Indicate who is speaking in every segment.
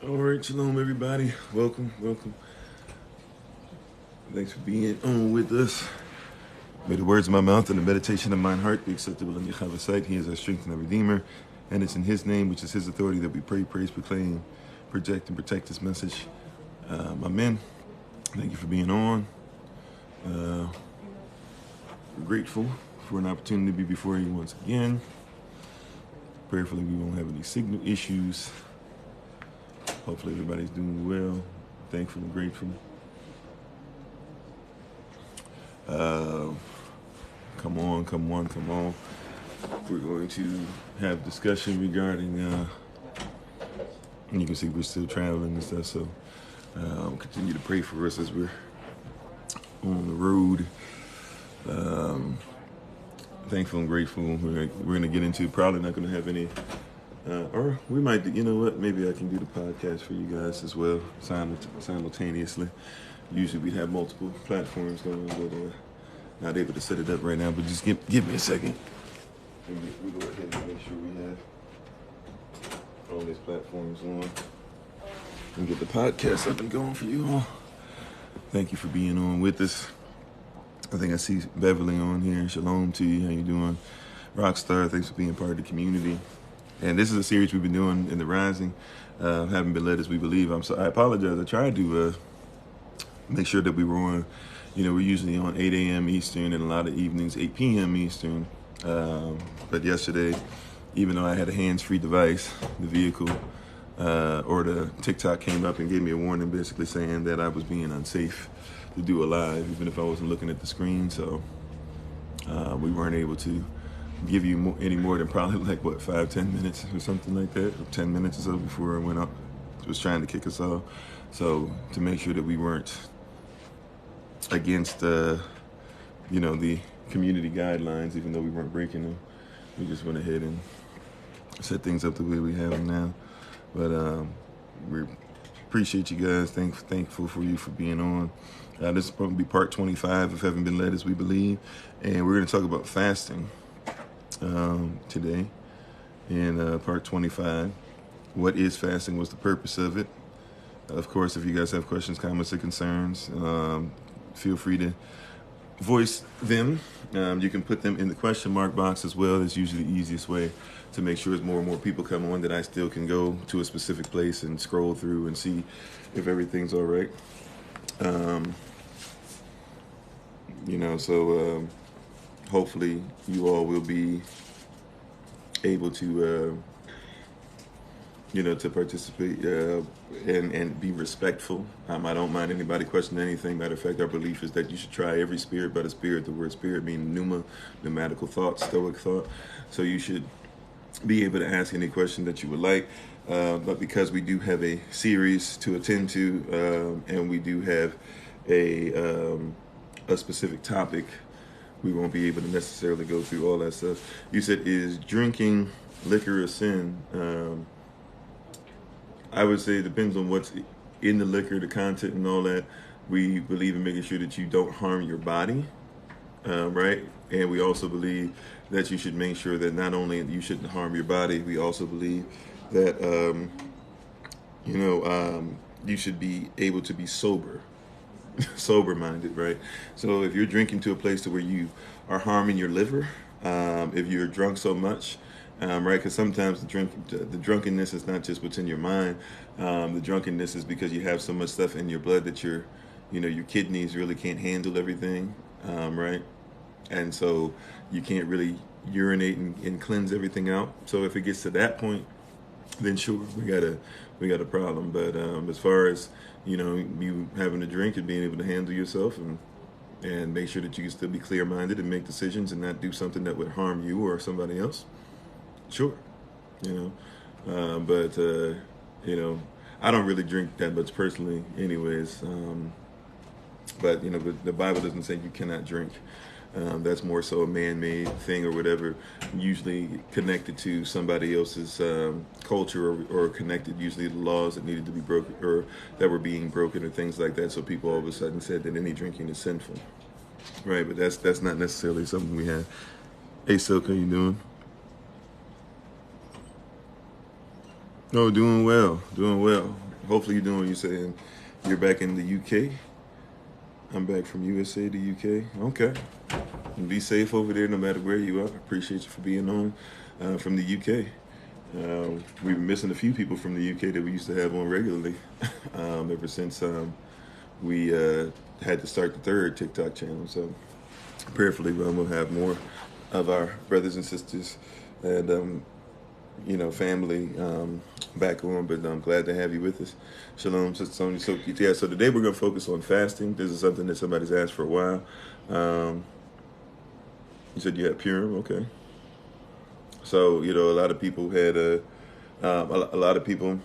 Speaker 1: All right, shalom, everybody. Welcome, welcome. Thanks for being on with us. May the words of my mouth and the meditation of mine heart be acceptable in Yahweh's sight. He is our strength and our redeemer. And it's in his name, which is his authority, that we pray, praise, proclaim, project, and protect this message. Amen. Thank you for being on. We're grateful for an opportunity to be before you once again. Prayerfully, we won't have any signal issues. Hopefully everybody's doing well. Thankful and grateful. Come on. We're going to have discussion regarding, and you can see we're still traveling and stuff, so continue to pray for us as we're on the road. Thankful and grateful. We're going to get into, probably not going to have any, or we might, you know what, maybe I can do the podcast for you guys as well, simultaneously. Usually we have multiple platforms going, but not able to set it up right now, but just give me a second. We go ahead and make sure we have all these platforms on and get the podcast up and going for you all. Thank you for being on with us. I think I see Beverly on here. Shalom to you. How you doing? Rockstar, thanks for being part of the community. And this is a series we've been doing in the Rising. Haven't been led as we believe. I apologize. I tried to make sure that we were on. You know, we're usually on 8 a.m. Eastern and a lot of evenings, 8 p.m. Eastern. But yesterday, even though I had a hands-free device, the vehicle, or the TikTok came up and gave me a warning basically saying that I was being unsafe to do a live, even if I wasn't looking at the screen. So we weren't able to give you any more than probably like, 5-10 minutes or something like that, or 10 minutes or so before I went up. It was trying to kick us off. So to make sure that we weren't against, the community guidelines, even though we weren't breaking them, we just went ahead and set things up the way we have them now. But we appreciate you guys. Thankful for you for being on. This is probably part 25 of Haven't Been Led as We Believe, and we're going to talk about fasting today in part 25. What is fasting? What's the purpose of it? Of course, if you guys have questions, comments, or concerns, feel free to voice them. You can put them in the question mark box as well. That's usually the easiest way to make sure as more and more people come on that I still can go to a specific place and scroll through and see if everything's all right. So hopefully you all will be able to, to participate and be respectful. I don't mind anybody questioning anything. Matter of fact, our belief is that you should try every spirit by the spirit. The word spirit means pneumatical thought, stoic thought. So you should be able to ask any question that you would like. But because we do have a series to attend to, and we do have a specific topic, we won't be able to necessarily go through all that stuff. You said, is drinking liquor a sin? I would say it depends on what's in the liquor, the content and all that. We believe in making sure that you don't harm your body, right? And we also believe that you should make sure that not only you shouldn't harm your body, we also believe that, you should be able to be sober-minded, right? So if you're drinking to a place to where you are harming your liver, if you're drunk so much, right? Because sometimes the drunkenness is not just what's in your mind. The drunkenness is because you have so much stuff in your blood that your kidneys really can't handle everything, right? And so you can't really urinate and cleanse everything out. So if it gets to that point, then sure, we got a problem. But as far as you having a drink and being able to handle yourself and make sure that you can still be clear-minded and make decisions and not do something that would harm you or somebody else, sure, but I don't really drink that much personally anyways, but the Bible doesn't say you cannot drink. That's more so a man-made thing or whatever, usually connected to somebody else's culture or connected usually to laws that needed to be broken or that were being broken or things like that. So people all of a sudden said that any drinking is sinful, right? But that's not necessarily something we have. Hey, Silk, how you doing? Oh, doing well. hopefully you're doing what you're saying. You're back in the UK. I'm back from USA to UK. Okay. And be safe over there no matter where you are. I appreciate you for being on from the UK. We've been missing a few people from the UK that we used to have on regularly ever since we had to start the third TikTok channel. So prayerfully, we'll have more of our brothers and sisters and family back on. But I'm glad to have you with us. Shalom, Sister Sonia. So today we're going to focus on fasting. This is something that somebody's asked for a while. You said you had Purim, okay. So a lot of people had a lot of people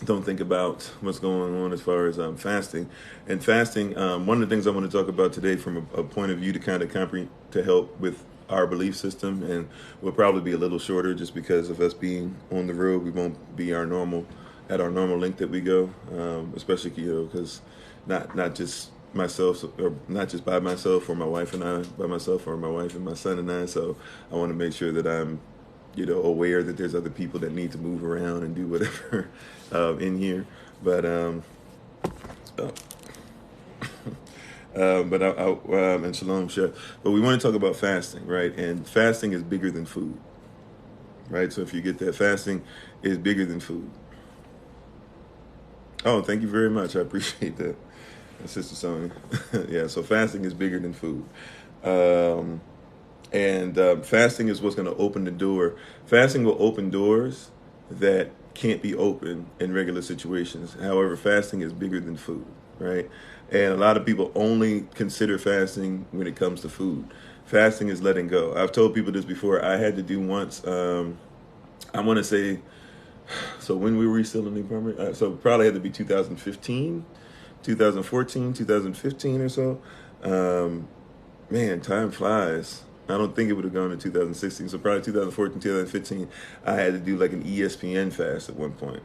Speaker 1: don't think about what's going on as far as fasting. And fasting, one of the things I want to talk about today from a point of view to kind of to help with our belief system, and we'll probably be a little shorter just because of us being on the road. We won't be at our normal length that we go, especially because not just myself, or not just by myself, or my wife and I by myself, or my wife and my son and I. So I want to make sure that I'm aware that there's other people that need to move around and do whatever in here. But and shalom, chef. But we want to talk about fasting, right? And fasting is bigger than food, right? So if you get that, fasting is bigger than food. Oh, thank you very much. I appreciate that, Sister Sonia. Yeah, so fasting is bigger than food. And fasting is what's going to open the door. Fasting will open doors that can't be opened in regular situations. However, fasting is bigger than food, right? And a lot of people only consider fasting when it comes to food. Fasting is letting go. I've told people this before. I had to do once, I want to say, so when we were still in the apartment, so probably had to be 2015, 2014, 2015 or so. Man, time flies. I don't think it would have gone to 2016. So probably 2014, 2015, I had to do like an ESPN fast at one point.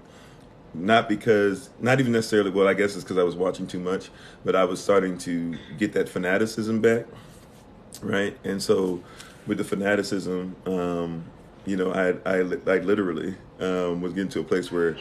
Speaker 1: Not even necessarily, well, I guess it's because I was watching too much, but I was starting to get that fanaticism back, right? And so with the fanaticism, I literally was getting to a place where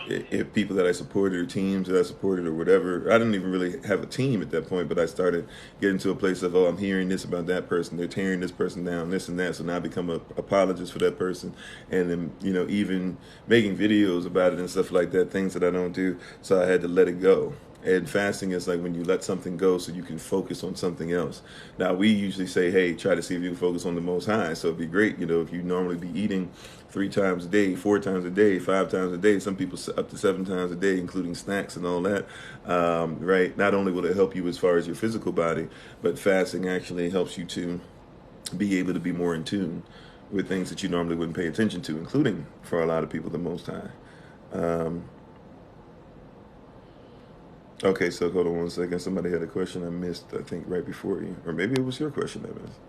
Speaker 1: if people that I supported or teams that I supported or whatever, I didn't even really have a team at that point, but I started getting to a place of, I'm hearing this about that person, they're tearing this person down, this and that, so now I become an apologist for that person, and then, even making videos about it and stuff like that, things that I don't do, so I had to let it go. And fasting is like when you let something go so you can focus on something else. Now, we usually say, hey, try to see if you can focus on the Most High. So it'd be great, if you normally be eating 3 times a day, 4 times a day, 5 times a day, some people up to 7 times a day, including snacks and all that, right? Not only will it help you as far as your physical body, but fasting actually helps you to be able to be more in tune with things that you normally wouldn't pay attention to, including, for a lot of people, the Most High. Okay, so hold on one second. Somebody had a question I missed, I think, right before you. Or maybe it was your question I missed.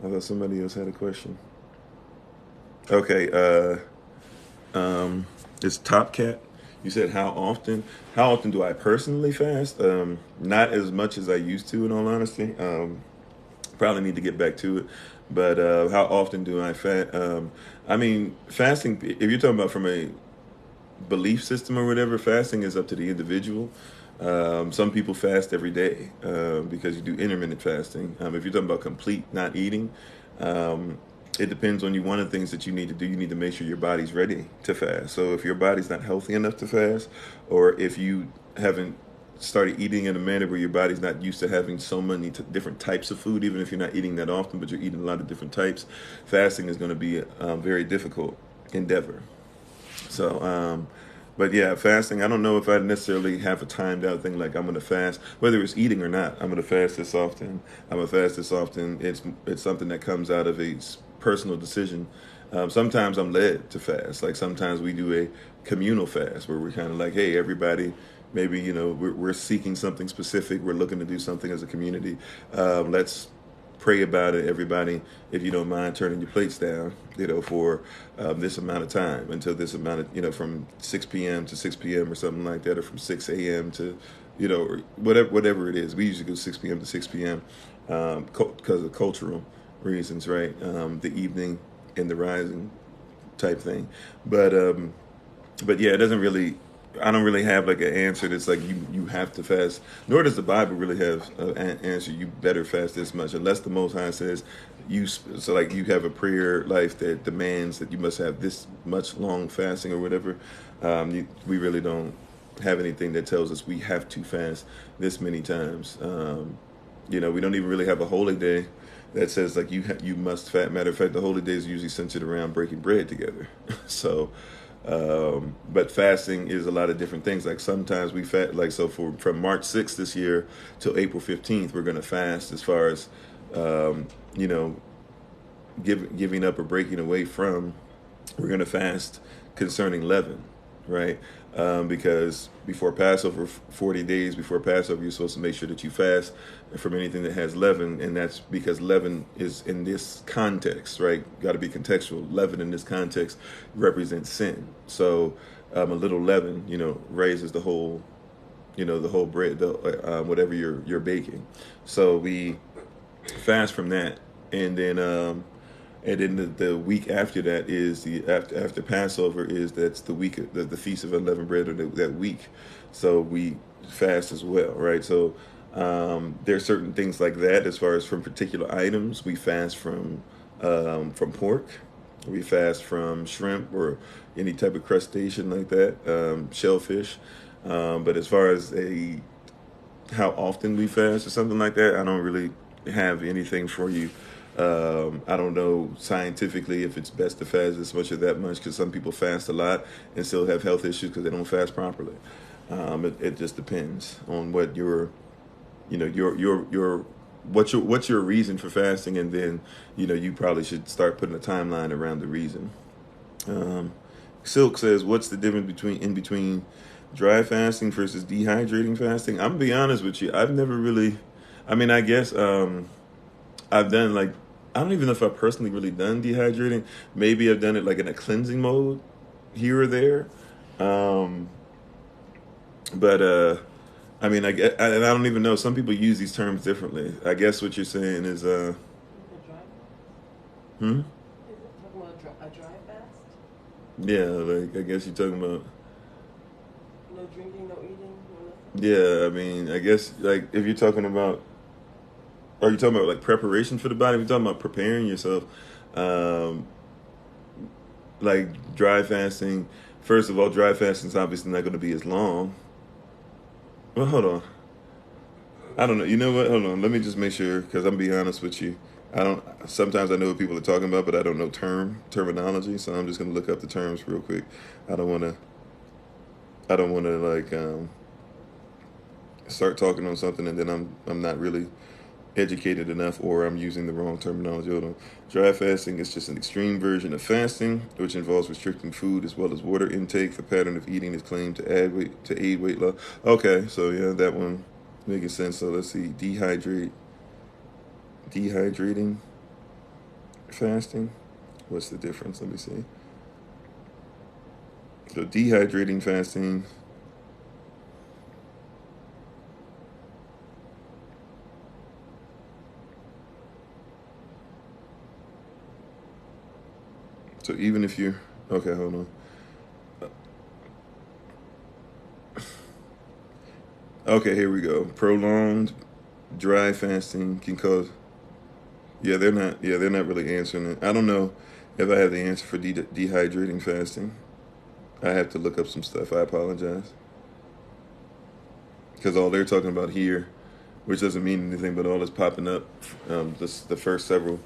Speaker 1: I thought somebody else had a question. Okay, it's Top Cat. You said how often? How often do I personally fast? Not as much as I used to, in all honesty. Probably need to get back to it. But how often do I fast? Fasting, if you're talking about from a belief system or whatever, fasting is up to the individual. Some people fast every day because you do intermittent fasting. If you're talking about complete not eating, it depends on you. One of the things that you need to do, you need to make sure your body's ready to fast. So if your body's not healthy enough to fast, or if you haven't started eating in a manner where your body's not used to having so many different types of food, even if you're not eating that often, but you're eating a lot of different types, fasting is going to be a very difficult endeavor. So, but yeah, fasting, I don't know if I necessarily have a timed out thing like I'm going to fast, whether it's eating or not. I'm going to fast this often. I'm going to fast this often. It's something that comes out of a personal decision. Sometimes I'm led to fast. Like sometimes we do a communal fast where we're kind of like, hey, everybody, maybe, we're seeking something specific. We're looking to do something as a community. Let's pray about it, everybody. If you don't mind turning your plates down, for this amount of time until this amount of, from 6 p.m. to 6 p.m. or something like that, or from 6 a.m. to, or whatever it is. We usually go 6 p.m. to 6 p.m. Because of cultural reasons, right? The evening and the rising type thing. But yeah, it doesn't really I don't really have like an answer that's like you have to fast. Nor does the Bible really have an answer. You better fast this much, unless the Most High says so like you have a prayer life that demands that you must have this much long fasting or whatever. We really don't have anything that tells us we have to fast this many times. We don't even really have a holy day that says like you must fast. Matter of fact, the holy days are usually centered around breaking bread together. So. But fasting is a lot of different things. Like sometimes we fast, like so from March 6th this year till April 15th, we're going to fast as far as, you know, giving up or breaking away from. We're going to fast concerning leaven, right? Because before Passover, 40 days before Passover, you're supposed to make sure that you fast from anything that has leaven, and that's because leaven is in this context, right? Got to be contextual. Leaven in this context represents sin. So a little leaven, raises the whole, the whole bread, whatever you're baking. So we fast from that, and then the week after that is after Passover that's the week the Feast of Unleavened Bread, or that week. So we fast as well, right? So there are certain things like that as far as from particular items. We fast from pork. We fast from shrimp or any type of crustacean like that, shellfish. But as far as how often we fast or something like that, I don't really have anything for you. I don't know scientifically if it's best to fast this much or that much, because some people fast a lot and still have health issues because they don't fast properly. It just depends on what what's your reason for fasting, and then you probably should start putting a timeline around the reason. Silk says, what's the difference between dry fasting versus dehydrating fasting? I'm gonna be honest with you, I've never really, I guess I've done like, I don't even know if I've personally really done dehydrating. Maybe I've done it like in a cleansing mode here or there. But I guess, and I don't even know. Some people use these terms differently. I guess what you're saying is, hmm?
Speaker 2: Is it talking about a dry fast?
Speaker 1: Yeah, like I guess you're talking about.
Speaker 2: No drinking, no eating, no nothing.
Speaker 1: Yeah, I guess like if you're talking about. Are you talking about like preparation for the body? We're talking about preparing yourself. Like dry fasting. First of all, dry fasting is obviously not going to be as long. Well, hold on. I don't know. You know what? Hold on. Let me just make sure, because I'm being honest with you. I don't. Sometimes I know what people are talking about, but I don't know terminology. So I'm just going to look up the terms real quick. I don't want to. Like start talking on something and then I'm not really educated enough, or I'm using the wrong terminology. Hold on. Dry fasting is just an extreme version of fasting, which involves restricting food as well as water intake. The pattern of eating is claimed to aid weight loss. Okay, so yeah, that one making sense. So let's see. Dehydrating fasting. What's the difference? Let me see. So dehydrating fasting. So even if you're, okay, hold on. Okay, here we go. Prolonged dry fasting can cause, they're not really answering it. I don't know if I have the answer for dehydrating fasting. I have to look up some stuff. I apologize. Because all they're talking about here, which doesn't mean anything, but all that's popping up, the first several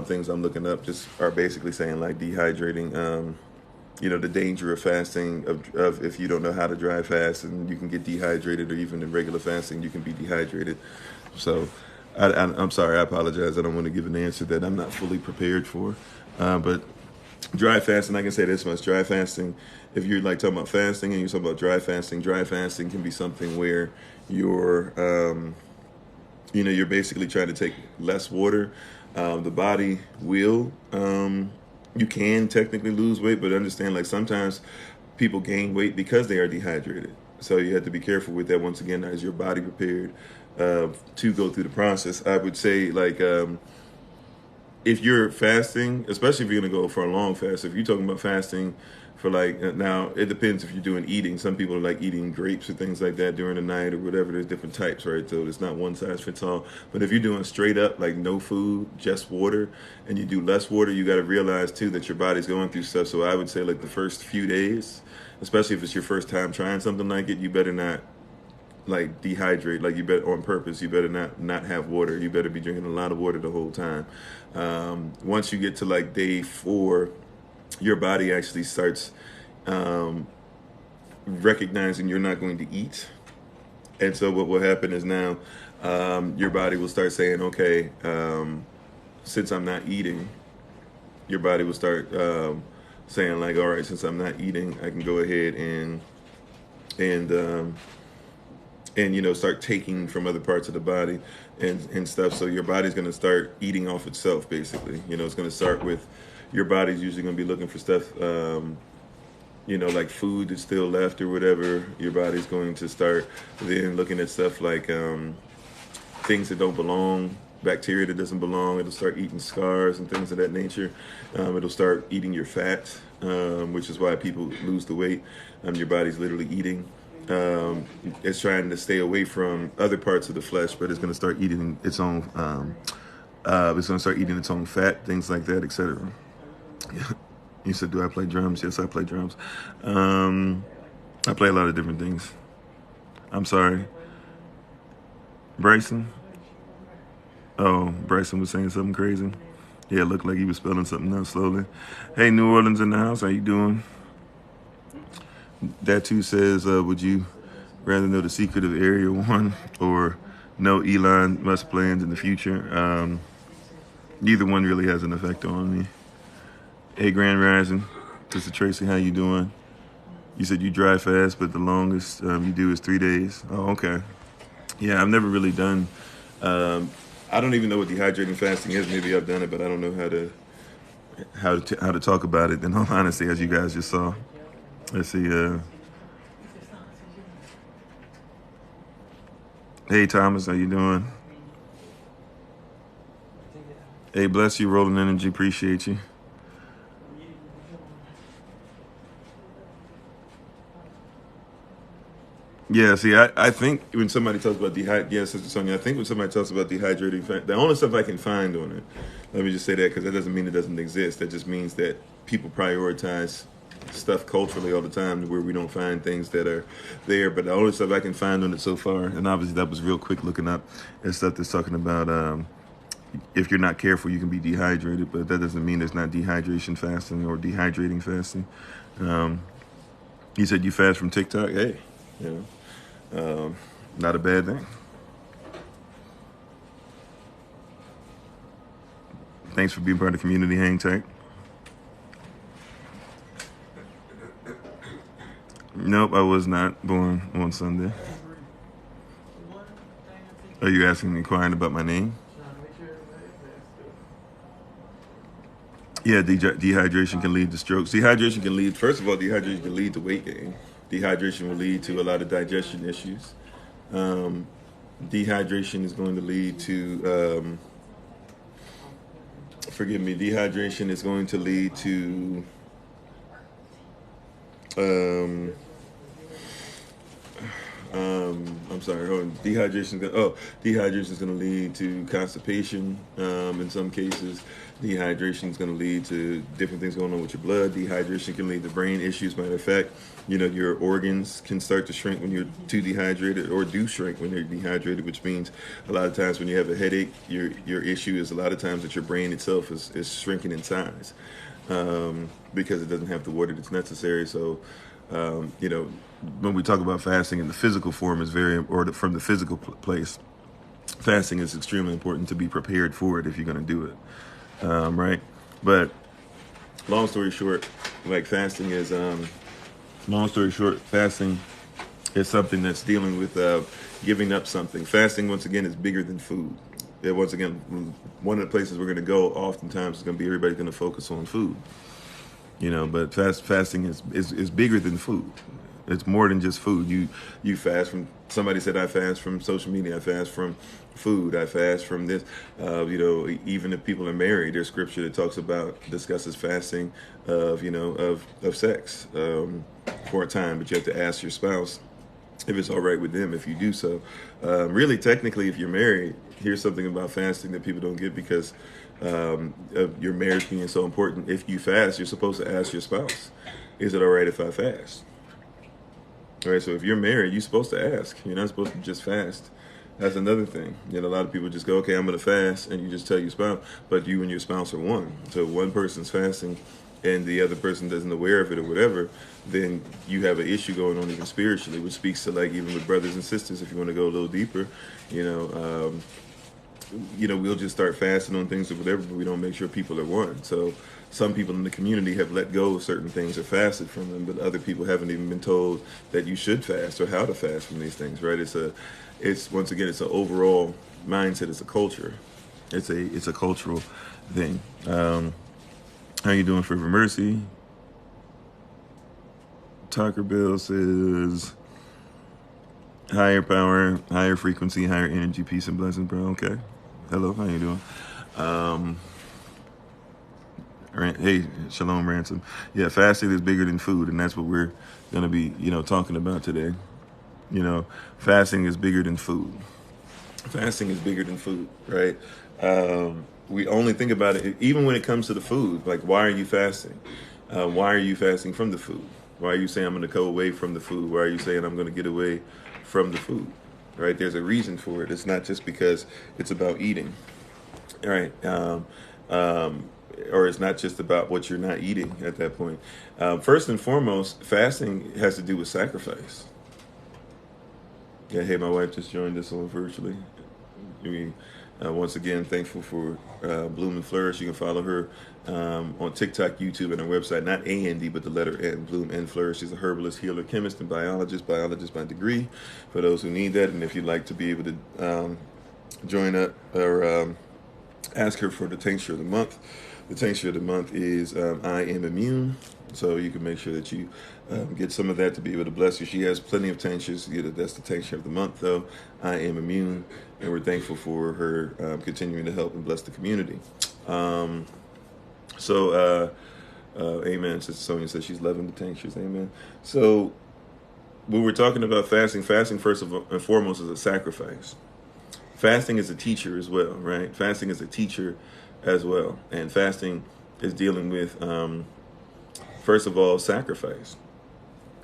Speaker 1: things I'm looking up just are basically saying like dehydrating, the danger of fasting, of if you don't know how to dry fast, and you can get dehydrated, or even in regular fasting you can be dehydrated. So I'm sorry, I apologize. I don't want to give an answer that I'm not fully prepared for. But dry fasting, I can say this much. Dry fasting, if you're like talking about fasting and you're talking about dry fasting can be something where you're, you're basically trying to take less water. The body will, you can technically lose weight, but understand like sometimes people gain weight because they are dehydrated. So you have to be careful with that. Once again, as your body prepared to go through the process, I would say like if you're fasting, especially if you're going to go for a long fast, if you're talking about fasting for like now it depends if you're doing eating. Some people are like eating grapes or things like that during the night or whatever. There's different types, right? So it's not one size fits all. But if you're doing straight up like no food, just water, and you do less water, you got to realize too that your body's going through stuff. So I would say like the first few days, especially if it's your first time trying something like it, you better not like dehydrate. Like you better on purpose. You better not have water. You better be drinking a lot of water the whole time. Once you get to like day 4, your body actually starts recognizing you're not going to eat. And so what will happen is now your body will start saying, okay, since I'm not eating, your body will start saying like, all right, since I'm not eating, I can go ahead and you know, start taking from other parts of the body and stuff. So your body's going to start eating off itself, basically. You know, it's going to start with, your body's usually going to be looking for stuff, you know, like food that's still left or whatever. Your body's going to start then looking at stuff like things that don't belong, bacteria that doesn't belong. It'll start eating scars and things of that nature. It'll start eating your fat, which is why people lose the weight. Your body's literally eating. It's trying to stay away from other parts of the flesh, but it's going to start eating its own. It's going to start eating its own fat, things like that, etc. You said, do I play drums? Yes, I play drums. I play a lot of different things. I'm sorry. Bryson? Oh, Bryson was saying something crazy. Yeah, it looked like he was spelling something out slowly. Hey, New Orleans in the house. How you doing? That too says, would you rather know the secret of Area 1 or know Elon Musk plans in the future? Neither one really has an effect on me. Hey, Grand Rising. Sister Tracy, how you doing? You said you drive fast, but the longest you do is 3 days. Oh, okay. Yeah, I've never really done, I don't even know what dehydrating fasting is. Maybe I've done it, but I don't know how to talk about it. In all honesty, as you guys just saw. Let's see. Hey, Thomas, how you doing? Hey, bless you, Rolling Energy. Appreciate you. Yeah, see, I think when somebody talks about Sister Sonia, I think when somebody talks about dehydrating fat, the only stuff I can find on it, let me just say that because that doesn't mean it doesn't exist. That just means that people prioritize stuff culturally all the time where we don't find things that are there. But the only stuff I can find on it so far, and obviously that was real quick looking up, is stuff that's talking about if you're not careful, you can be dehydrated, but that doesn't mean there's not dehydration fasting or dehydrating fasting. You said you fast from TikTok? Hey, you know. Not a bad thing. Thanks for being part of the community. Hang tight. Nope, I was not born on Sunday. Are you asking, inquiring about my name? Yeah, dehydration can lead to strokes. Dehydration can lead, first of all, dehydration can lead to weight gain. Dehydration will lead to a lot of digestion issues. Dehydration is going to lead to, dehydration is going to lead to, I'm sorry, dehydration is going to lead to constipation in some cases. Dehydration is going to lead to different things going on with your blood. Dehydration can lead to brain issues. Matter of fact, you know, your organs can start to shrink when you're too dehydrated, or do shrink when you're dehydrated, which means a lot of times when you have a headache, your issue is a lot of times that your brain itself is shrinking in size because it doesn't have the water that's necessary. So, you know, when we talk about fasting in the physical form from the physical place, fasting is extremely important to be prepared for it if you're going to do it. Right? But long story short, fasting is something that's dealing with giving up something. Fasting, once again, is bigger than food. Once again, one of the places we're going to go oftentimes is going to be everybody's going to focus on food. You know, but fasting is bigger than food. It's more than just food. You fast from, somebody said, I fast from social media, I fast from food, I fast from this. Even if people are married, there's scripture that discusses fasting of sex for a time, but you have to ask your spouse if it's all right with them if you do so. Really, technically, if you're married, here's something about fasting that people don't get, because of your marriage being so important. If you fast, you're supposed to ask your spouse, is it all right if I fast? All right, so if you're married, you're supposed to ask. You're not supposed to just fast. That's another thing. A lot of people just go, okay, I'm going to fast, and you just tell your spouse, but you and your spouse are one. So if one person's fasting and the other person isn't aware of it or whatever, then you have an issue going on even spiritually, which speaks to, like, even with brothers and sisters, if you want to go a little deeper, we'll just start fasting on things or whatever, but we don't make sure people are one. So some people in the community have let go of certain things or fasted from them, but other people haven't even been told that you should fast or how to fast from these things, right? It's once again, it's an overall mindset. It's a culture. It's a cultural thing. How you doing, for Mercy? Tucker Bill says, higher power, higher frequency, higher energy, peace and blessings, bro. Okay. Hello, how you doing? Hey, Shalom Ransom. Yeah, fasting is bigger than food, and that's what we're going to be, talking about today. Fasting is bigger than food. Fasting is bigger than food, right? We only think about it, even when it comes to the food, like, why are you fasting? Why are you fasting from the food? Why are you saying I'm going to go away from the food? Why are you saying I'm going to get away from the food? Right? There's a reason for it. It's not just because it's about eating, right? Or it's not just about what you're not eating at that point. First and foremost, fasting has to do with sacrifice. Yeah, hey, my wife just joined us on virtually. Once again, thankful for Bloom and Flourish. You can follow her on TikTok, YouTube, and her website. Not A-N-D, but the letter N, Bloom and Flourish. She's a herbalist, healer, chemist, and biologist by degree, for those who need that. And if you'd like to be able to join up or ask her for the tincture of the month. The tincture of the month is I Am Immune. So you can make sure that you get some of that to be able to bless you. She has plenty of tinctures. That's the tincture of the month, though. I Am Immune. And we're thankful for her continuing to help and bless the community. Amen. Sister Sonia says she's loving the tinctures. Amen. So when we're talking about fasting first and foremost is a sacrifice. Fasting is a teacher as well, right? Fasting is a teacher as well. And fasting is dealing with, first of all, sacrifice,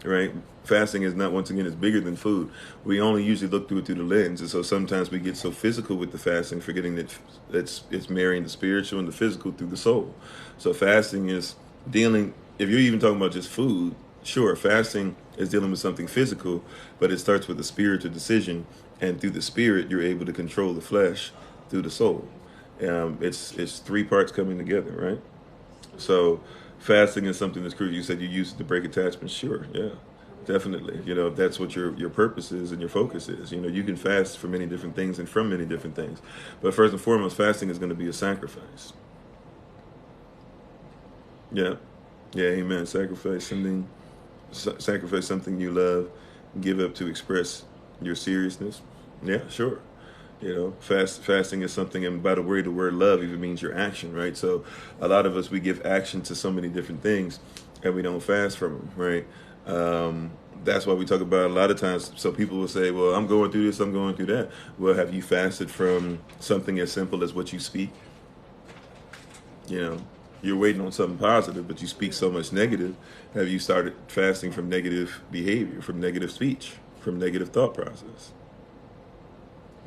Speaker 1: right? Fasting is not, once again, it's bigger than food. We only usually look through it through the lens. And so sometimes we get so physical with the fasting, forgetting that it's marrying the spiritual and the physical through the soul. So fasting is dealing, if you're even talking about just food, sure, fasting is dealing with something physical, but it starts with a spiritual decision. And through the spirit, you're able to control the flesh through the soul. It's three parts coming together, right? So fasting is something that's crucial. You said you use it to break attachments. Sure, yeah, definitely. If that's what your purpose is and your focus is. You can fast for many different things and from many different things. But first and foremost, fasting is going to be a sacrifice. Yeah, amen. Sacrifice something you love, give up to express your seriousness. Yeah, sure. Fasting is something, and by the way, the word love even means your action, right? So a lot of us, we give action to so many different things and we don't fast from them, right? That's why we talk about a lot of times. So people will say, well, I'm going through this, I'm going through that. Well, have you fasted from something as simple as what you speak? You're waiting on something positive, but you speak so much negative. Have you started fasting from negative behavior, from negative speech, from negative thought process?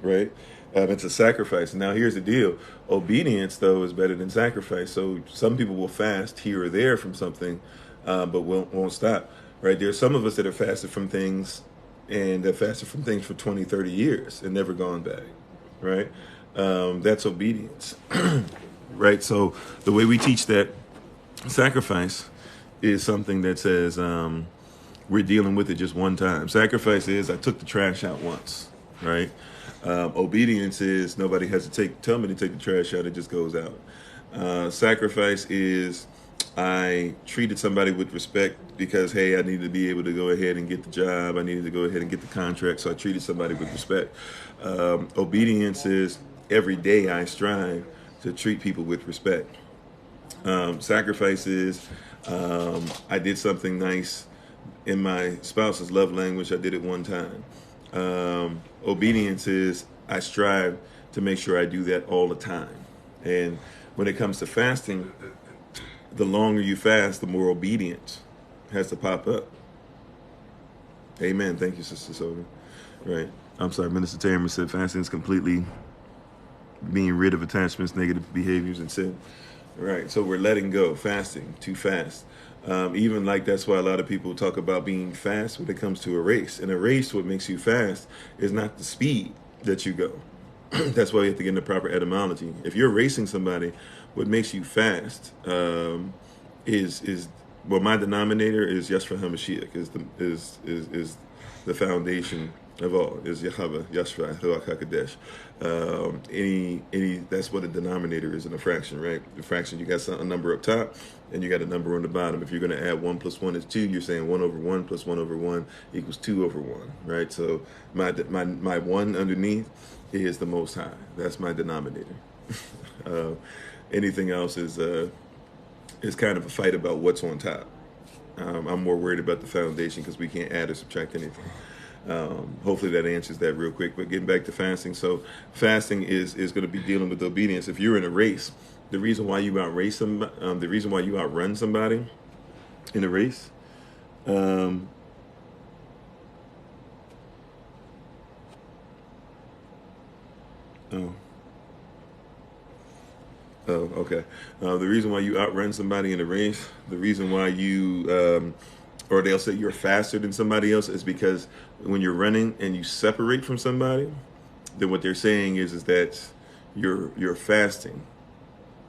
Speaker 1: Right? It's a sacrifice. Now, here's the deal. Obedience, though, is better than sacrifice. So some people will fast here or there from something, but won't stop. Right? There's some of us that have fasted from things and have fasted from things for 20, 30 years and never gone back. Right? That's obedience. Right? So the way we teach that sacrifice is something that says we're dealing with it just one time. Sacrifice is I took the trash out once. Right? Obedience is nobody has to tell me to take the trash out. It just goes out. Sacrifice is I treated somebody with respect because, hey, I needed to be able to go ahead and get the job. I needed to go ahead and get the contract. So I treated somebody with respect. Obedience is every day I strive to treat people with respect. Sacrifice is I did something nice in my spouse's love language. I did it one time. Obedience is I strive to make sure I do that all the time. And when it comes to fasting, the longer you fast, the more obedience has to pop up. Amen. Thank you, Sister Soda. Right. I'm sorry, Minister Tamer said fasting is completely being rid of attachments, negative behaviors, and sin. Right. So we're letting go, fasting, to fast. Even like that's why a lot of people talk about being fast when it comes to a race. In a race, what makes you fast is not the speed that you go. That's why you have to get in the proper etymology. If you're racing somebody, what makes you fast is well, my denominator is Yeshua HaMashiach, is the foundation of all, is Yahweh, Yeshua, Ruach HaKodesh. Any that's what a denominator is in a fraction, right? The fraction, you got a number up top and you got a number on the bottom. If you're going to add 1 plus 1 is 2, you're saying 1 over 1 plus 1 over 1 equals 2 over 1, right? So my 1 underneath is the Most High. That's my denominator. Anything else is kind of a fight about what's on top. I'm more worried about the foundation because we can't add or subtract anything. Hopefully that answers that real quick. But getting back to fasting, so fasting is going to be dealing with obedience. If you're in a race, the reason why you outrace somebody, the reason why you outrun somebody in a race, Oh, okay. The reason why you outrun somebody in a race, the reason why you, or they'll say you're faster than somebody else, is because when you're running and you separate from somebody, then what they're saying is that you're fasting,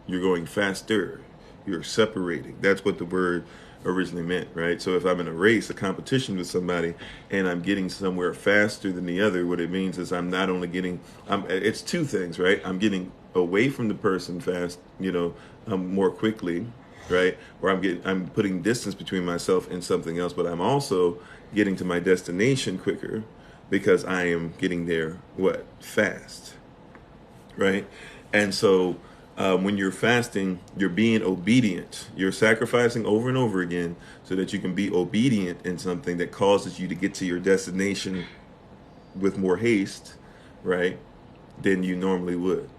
Speaker 1: you're going faster, you're separating. That's what the word originally meant, right? So if I'm in a race, a competition with somebody, and I'm getting somewhere faster than the other, what it means is I'm not only getting, it's two things, right? I'm getting away from the person fast, more quickly, right? Or I'm putting distance between myself and something else, but I'm also getting to my destination quicker because I am getting there, fast, right? And so when you're fasting, you're being obedient. You're sacrificing over and over again so that you can be obedient in something that causes you to get to your destination with more haste, right, than you normally would.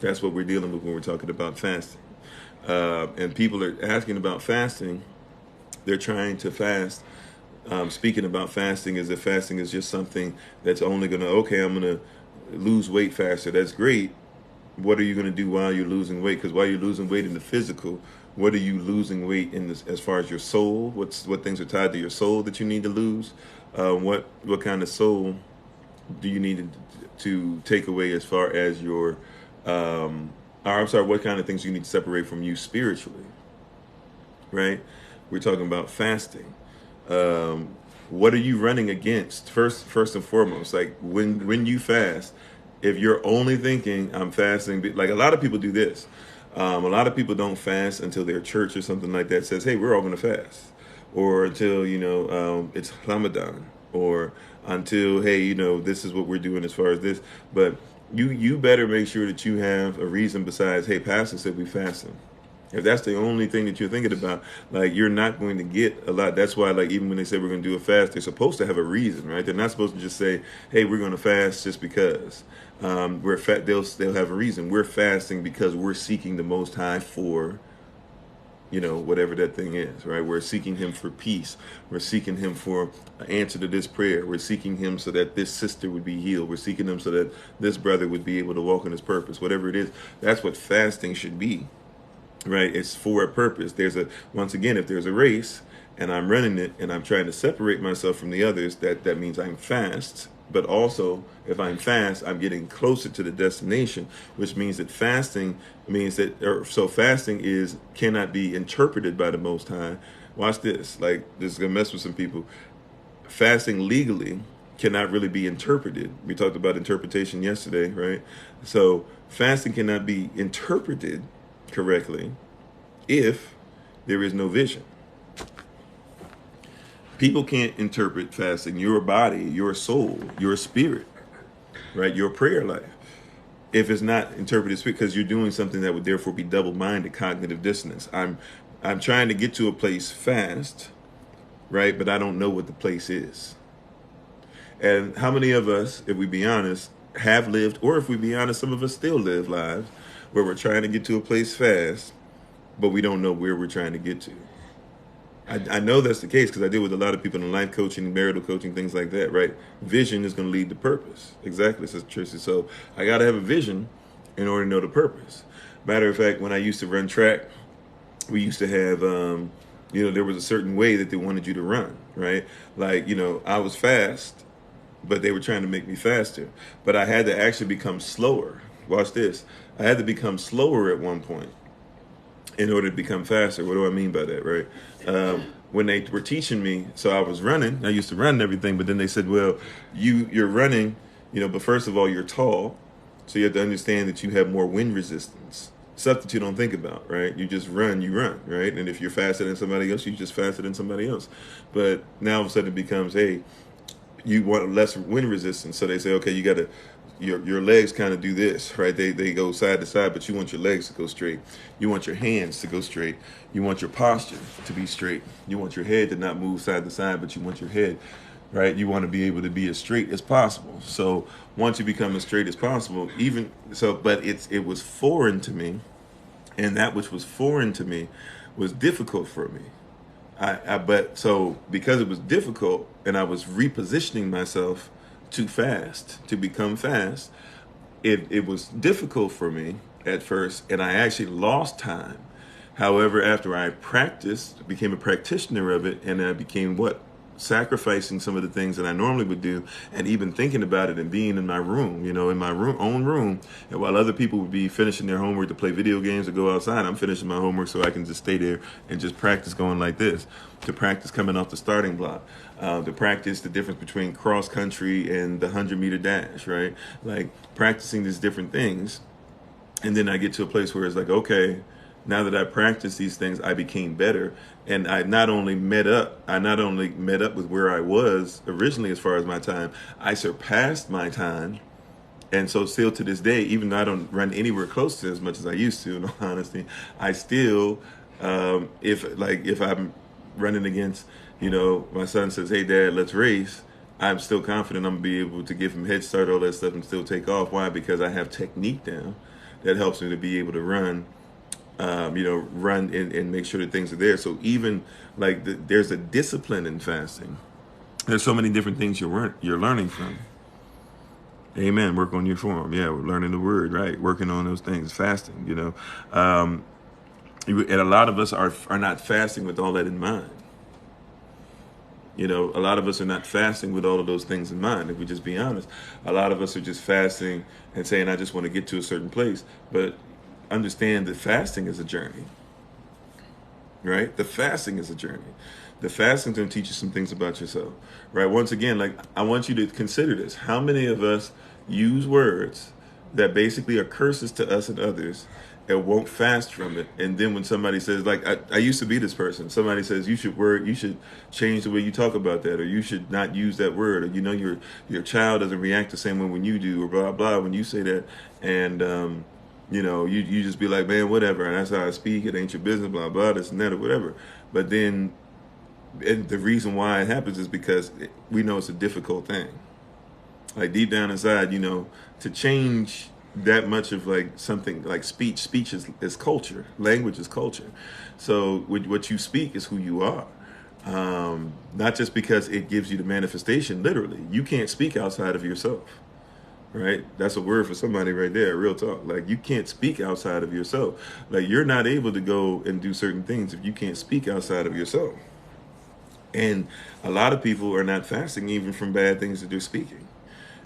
Speaker 1: That's what we're dealing with when we're talking about fasting. And people are asking about fasting. They're trying to fast, speaking about fasting as if fasting is just something that's only going to, I'm going to lose weight faster. That's great. What are you going to do while you're losing weight? Because while you're losing weight in the physical, what are you losing weight in this, as far as your soul? What things are tied to your soul that you need to lose? What kind of soul do you need to take away as far as your what kind of things you need to separate from you spiritually, right? We're talking about fasting. What are you running against? First and foremost, like when you fast, if you're only thinking I'm fasting, like a lot of people do this. A lot of people don't fast until their church or something like that says, hey, we're all going to fast. Or until, it's Ramadan. Or until, hey, this is what we're doing as far as this. But you better make sure that you have a reason besides, hey, pastor said we fasting. If that's the only thing that you're thinking about, like, you're not going to get a lot. That's why, like, even when they say we're going to do a fast, they're supposed to have a reason, right? They're not supposed to just say, hey, we're going to fast just because. They'll have a reason. We're fasting because we're seeking the Most High for, whatever that thing is, right? We're seeking him for peace. We're seeking him for an answer to this prayer. We're seeking him so that this sister would be healed. We're seeking him so that this brother would be able to walk in his purpose. Whatever it is, that's what fasting should be. Right, it's for a purpose. Once again, if there's a race and I'm running it and I'm trying to separate myself from the others, that means I'm fast. But also, if I'm fast, I'm getting closer to the destination, which means that fasting cannot be interpreted by the Most High. Watch this. Like, this is gonna mess with some people. Fasting legally cannot really be interpreted. We talked about interpretation yesterday, right? So fasting cannot be interpreted correctly if there is no vision. People can't interpret fasting, your body, your soul, your spirit, right? Your prayer life, if it's not interpreted because you're doing something that would therefore be double-minded, cognitive dissonance. I'm trying to get to a place fast, right? But I don't know what the place is. And how many of us, if we be honest, have lived, or if we be honest, some of us still live lives where we're trying to get to a place fast, but we don't know where we're trying to get to. I know that's the case because I deal with a lot of people in life coaching, marital coaching, things like that, right? Vision is going to lead to purpose. Exactly, says Tracy. So I got to have a vision in order to know the purpose. Matter of fact, when I used to run track, we used to have, there was a certain way that they wanted you to run, right? Like, I was fast, but they were trying to make me faster. But I had to actually become slower. Watch this. I had to become slower at one point in order to become faster. What do I mean by that, right? When they were teaching me, so I was running. I used to run and everything, but then they said, well, you're running, but first of all, you're tall, so you have to understand that you have more wind resistance. Stuff that you don't think about, right? You just run, right? And if you're faster than somebody else, you're just faster than somebody else. But now all of a sudden it becomes, hey, you want less wind resistance. So they say, okay, you got to, your legs kind of do this, right? They go side to side, but you want your legs to go straight. You want your hands to go straight. You want your posture to be straight. You want your head to not move side to side, but you want your head, right? You want to be able to be as straight as possible. So once you become as straight as possible, but it was foreign to me, and that which was foreign to me was difficult for me. Because it was difficult and I was repositioning myself to become fast, it was difficult for me at first, and I actually lost time. However, after I practiced, became a practitioner of it, and I became sacrificing some of the things that I normally would do, and even thinking about it and being in my room, in my own room, and while other people would be finishing their homework to play video games or go outside, I'm finishing my homework so I can just stay there and just practice going like this, to practice coming off the starting block, to practice the difference between cross country and the 100-meter dash, right? Like practicing these different things. And then I get to a place where it's like, okay, now that I practiced these things, I became better. And I not only met up with where I was originally as far as my time, I surpassed my time. And so still to this day, even though I don't run anywhere close to as much as I used to, in all honesty, I still, if I'm running against, my son says, hey, Dad, let's race, I'm still confident I'm going to be able to give him head start, all that stuff, and still take off. Why? Because I have technique down that helps me to be able to run and make sure that things are there. So even there's a discipline in fasting. There's so many different things you're learning from. Amen. Work on your form. Yeah, we're learning the word, right? Working on those things, fasting. And a lot of us are not fasting with all that in mind. A lot of us are not fasting with all of those things in mind. If we just be honest, a lot of us are just fasting and saying, I just want to get to a certain place. But understand that fasting is a journey, right? The fasting is a journey. The fasting is going to teach you some things about yourself, right? Once again, I want you to consider this. How many of us use words that basically are curses to us and others and won't fast from it? And then when somebody says, I used to be this person, somebody says, you should change the way you talk about that, or you should not use that word, or your child doesn't react the same way when you do, or blah, blah, when you say that. And, you just be like, man, whatever, and that's how I speak, it ain't your business, blah, blah, this and that, or whatever. But then, and the reason why it happens is because we know it's a difficult thing. Like deep down inside, to change that much of something like speech is culture, language is culture. So what you speak is who you are. Not just because it gives you the manifestation, literally. You can't speak outside of yourself. Right? That's a word for somebody right there, real talk. You can't speak outside of yourself. You're not able to go and do certain things if you can't speak outside of yourself. And a lot of people are not fasting even from bad things that they're speaking.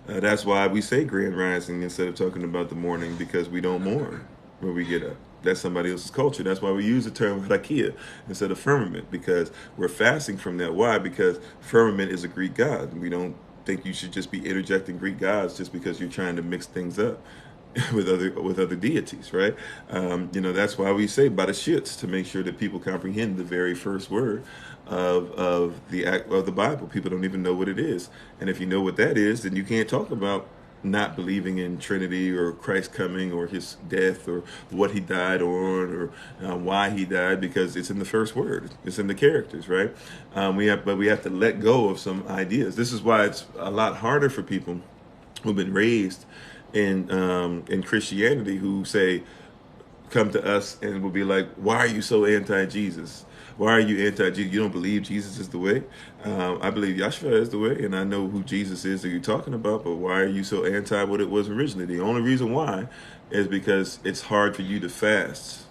Speaker 1: That's why we say grand rising instead of talking about the morning, because we don't mourn when we get up. That's somebody else's culture. That's why we use the term rakia instead of firmament, because we're fasting from that. Why? Because firmament is a Greek god. We don't think you should just be interjecting Greek gods just because you're trying to mix things up. with other deities, right? That's why we say by the shits, to make sure that people comprehend the very first word of the Bible. People don't even know what it is, and if you know what that is, then you can't talk about not believing in Trinity or Christ coming or his death or what he died on or why he died, because it's in the first word. It's in the characters, right? We have to let go of some ideas. This is why it's a lot harder for people who've been raised in Christianity, who say, come to us and will be like, why are you so anti-Jesus? Why are you anti-Jesus? You don't believe Jesus is the way? I believe Yahshua is the way, and I know who Jesus is that you're talking about, but why are you so anti what it was originally? The only reason why is because it's hard for you to fast,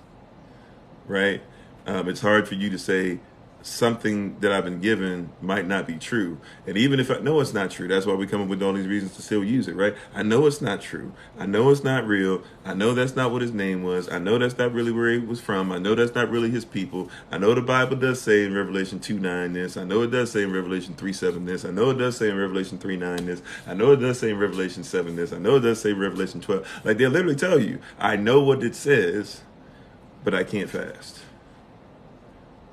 Speaker 1: right? It's hard for you to say something that I've been given might not be true. And even if I know it's not true, that's why we come up with all these reasons to still use it, right? I know it's not true. I know it's not real. I know that's not what his name was. I know that's not really where he was from. I know that's not really his people. I know the Bible does say in Revelation 2:9 this. I know it does say in Revelation 3:7 this. I know it does say in Revelation 3:9 this. I know it does say in Revelation 7 this. I know it does say in Revelation 12. Like, they'll literally tell you, I know what it says, but I can't fast.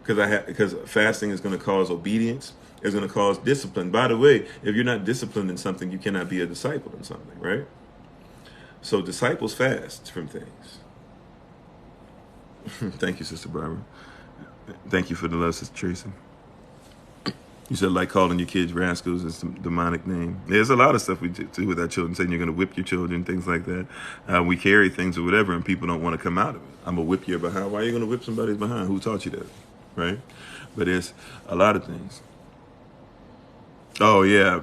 Speaker 1: Because fasting is going to cause obedience. It's going to cause discipline. By the way, if you're not disciplined in something, you cannot be a disciple in something, right? So disciples fast from things. Thank you, Sister Barbara. Thank you for the love, Sister Tracy. You said, like, calling your kids rascals is some demonic name. There's a lot of stuff we do with our children, saying you're going to whip your children, things like that. We carry things or whatever, and people don't want to come out of it. I'm going to whip your behind. Why are you going to whip somebody's behind? Who taught you that? Right? But it's a lot of things. Oh, yeah.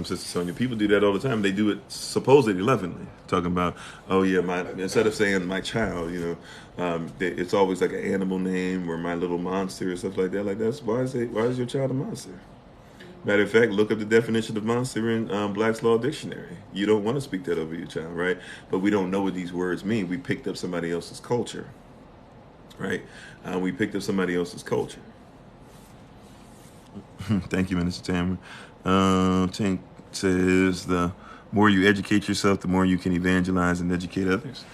Speaker 1: Sister Sonia, people do that all the time. They do it supposedly lovingly, talking about, oh, yeah, instead of saying my child, it's always like an animal name or my little monster or stuff like that. Like, why is your child a monster? Matter of fact, look up the definition of monster in Black's Law Dictionary. You don't want to speak that over your child, right? But we don't know what these words mean. We picked up somebody else's culture, right? We picked up somebody else's culture. Thank you, Minister Tamara. Tank says, the more you educate yourself, the more you can evangelize and educate others.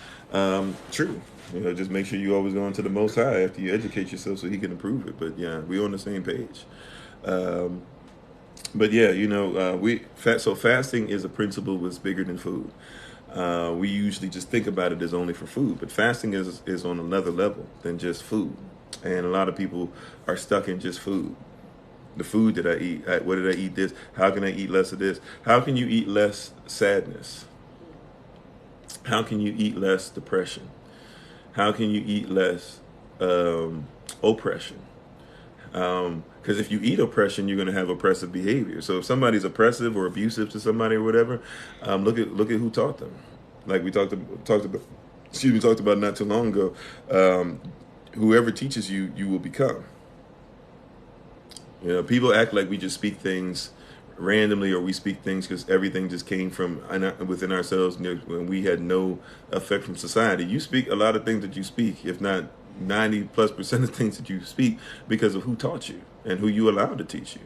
Speaker 1: True. Just make sure you always go into the Most High after you educate yourself so he can approve it. But yeah, we're on the same page. But yeah, so fasting is a principle that's bigger than food. We usually just think about it as only for food, but fasting is on another level than just food. And a lot of people are stuck in just food. The food that I eat, what did I eat this? How can I eat less of this? How can you eat less sadness? How can you eat less depression? How can you eat less oppression? Because if you eat oppression, you're going to have oppressive behavior. So if somebody's oppressive or abusive to somebody or whatever, look at who taught them. Like we talked about not too long ago. Whoever teaches you, you will become. People act like we just speak things randomly, or we speak things because everything just came from within ourselves when we had no effect from society. You speak a lot of things that you speak, if not 90+% of things that you speak, because of who taught you and who you allowed to teach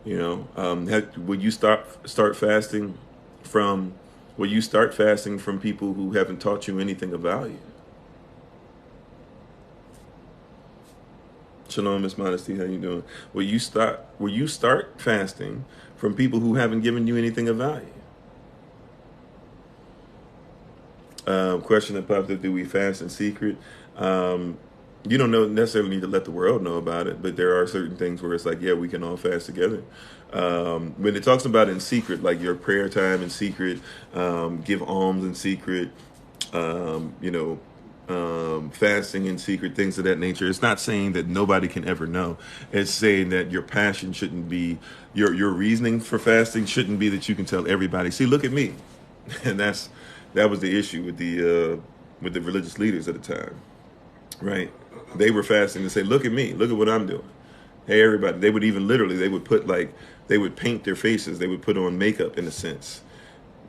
Speaker 1: you. Will you start fasting from? Will you start fasting from people who haven't taught you anything of value? Shalom, Miss Modesty. How you doing? Will you start fasting from people who haven't given you anything of value? Question that popped up: do we fast in secret? You don't necessarily need to let the world know about it, but there are certain things where it's like, yeah, we can all fast together. When it talks about in secret, like your prayer time in secret, give alms in secret, fasting in secret, things of that nature. It's not saying that nobody can ever know. It's saying that your passion shouldn't be, your reasoning for fasting shouldn't be that you can tell everybody, see, look at me. And that was the issue with the religious leaders at the time, right? They were fasting to say, look at me, look at what I'm doing. Hey, everybody. They would even literally, they would paint their faces. They would put on makeup, in a sense,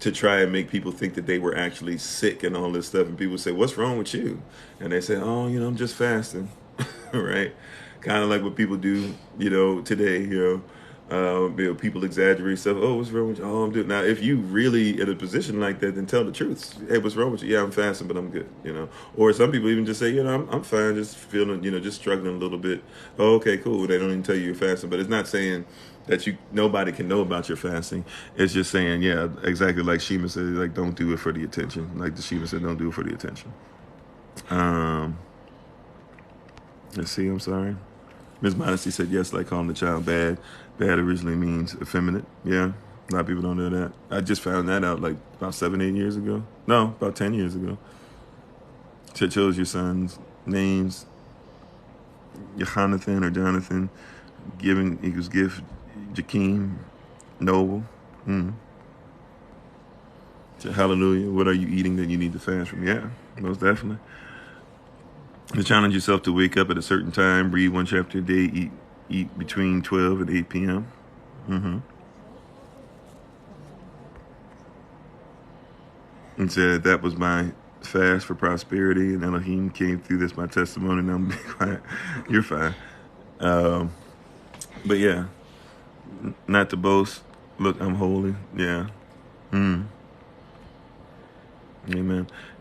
Speaker 1: to try and make people think that they were actually sick and all this stuff. And people say, what's wrong with you? And they say, oh, I'm just fasting, right? Kind of like what people do, today, People exaggerate stuff. Oh, what's wrong with you? Oh, I'm doing. Now, if you really in a position like that, then tell the truth. Hey, what's wrong with you? Yeah, I'm fasting, but I'm good. Or some people even just say, I'm fine, just feeling, just struggling a little bit. Oh, okay, cool. They don't even tell you you're fasting, but it's not saying that nobody can know about your fasting. It's just saying, yeah, exactly like Shima said, like don't do it for the attention. Like the Shima said, don't do it for the attention. Um, let's see. I'm sorry. Miss Modesty said yes, like calling the child bad. Bad originally means effeminate. Yeah, a lot of people don't know that. I just found that out like about 7, 8 years ago. No, about 10 years ago. She chose your son's names, Jonathan or Jonathan. Giving equals gift, Jakeem, noble. So hallelujah. What are you eating that you need to fast from? Yeah, most definitely. To challenge yourself to wake up at a certain time, read one chapter a day, eat between 12 and 8 p.m. And said that was my fast for prosperity, and Elohim came through this my testimony, and I'm quiet. You're fine. But yeah, not to boast. Look, I'm holy. Yeah. Amen.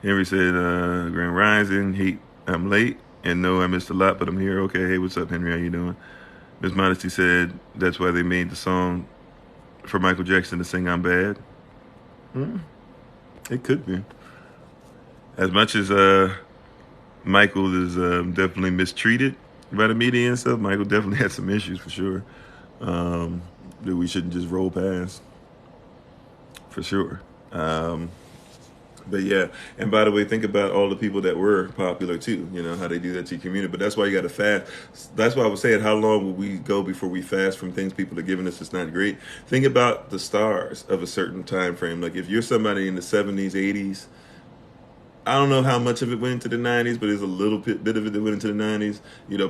Speaker 1: Henry said, Grand Rising, I'm late, and no, I missed a lot, but I'm here. Okay, hey, what's up, Henry? How you doing? Miss Modesty said, that's why they made the song for Michael Jackson to sing I'm Bad. It could be. As much as Michael is definitely mistreated by the media and stuff, Michael definitely had some issues for sure that we shouldn't just roll past, for sure. But yeah, and by the way, think about all the people that were popular too, how they do that to your community. But that's why you got to fast. That's why I was saying, how long will we go before we fast from things people are giving us that's not great? Think about the stars of a certain time frame. Like if you're somebody in the 70s, 80s, I don't know how much of it went into the 90s, but there's a little bit of it that went into the 90s.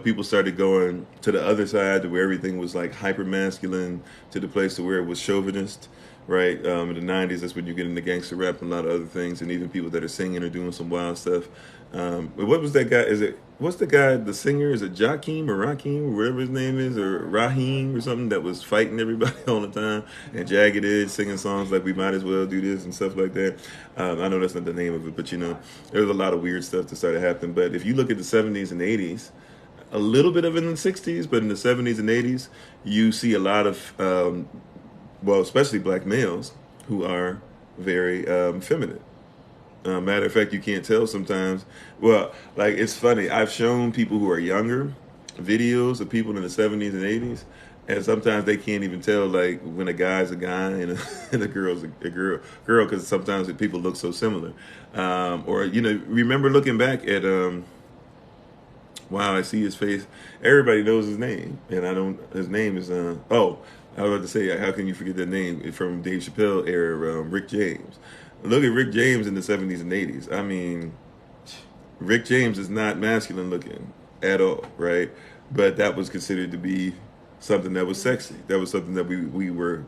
Speaker 1: People started going to the other side to where everything was like hyper masculine, to the place to where it was chauvinist. Right, in the 90s, that's when you get into gangster rap and a lot of other things, and even people that are singing or doing some wild stuff. But what was that guy? What's the guy, the singer? Is it Jakeem or Rakim or whatever his name is, or Raheem or something, that was fighting everybody all the time, and Jagged Edge singing songs like we might as well do this and stuff like that. I know that's not the name of it, but there was a lot of weird stuff that started happening. But if you look at the 70s and 80s, a little bit of it in the 60s, but in the 70s and 80s, you see a lot of especially black males who are very feminine. Matter of fact, you can't tell sometimes. Well, like it's funny. I've shown people who are younger videos of people in the 70s and 80s, and sometimes they can't even tell like when a guy's a guy and a girl's a girl, because sometimes people look so similar. Or remember looking back at wow, I see his face. Everybody knows his name, and I don't. His name is I was about to say, how can you forget that name from Dave Chappelle era, Rick James? Look at Rick James in the 70s and 80s. I mean, Rick James is not masculine looking at all, right? But that was considered to be something that was sexy. That was something that we were.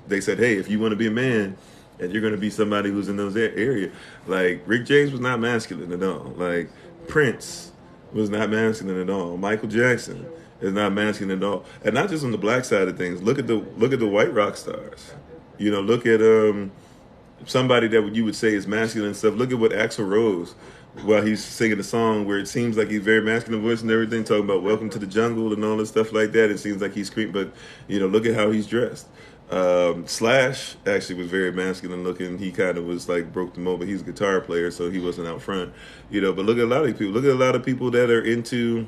Speaker 1: They said, hey, if you want to be a man, and you're going to be somebody who's in those area, like Rick James was not masculine at all. Like Prince was not masculine at all. Michael Jackson is not masculine at all, and not just on the black side of things. Look at the white rock stars. Look at somebody that you would say is masculine and stuff. Look at what Axl Rose, while he's singing a song where it seems like he's very masculine voice and everything, talking about "Welcome to the Jungle" and all this stuff like that. It seems like he's screaming, but look at how he's dressed. Slash actually was very masculine looking. He kind of was like broke the mold, but he's a guitar player, so he wasn't out front. But look at a lot of people. Look at a lot of people that are into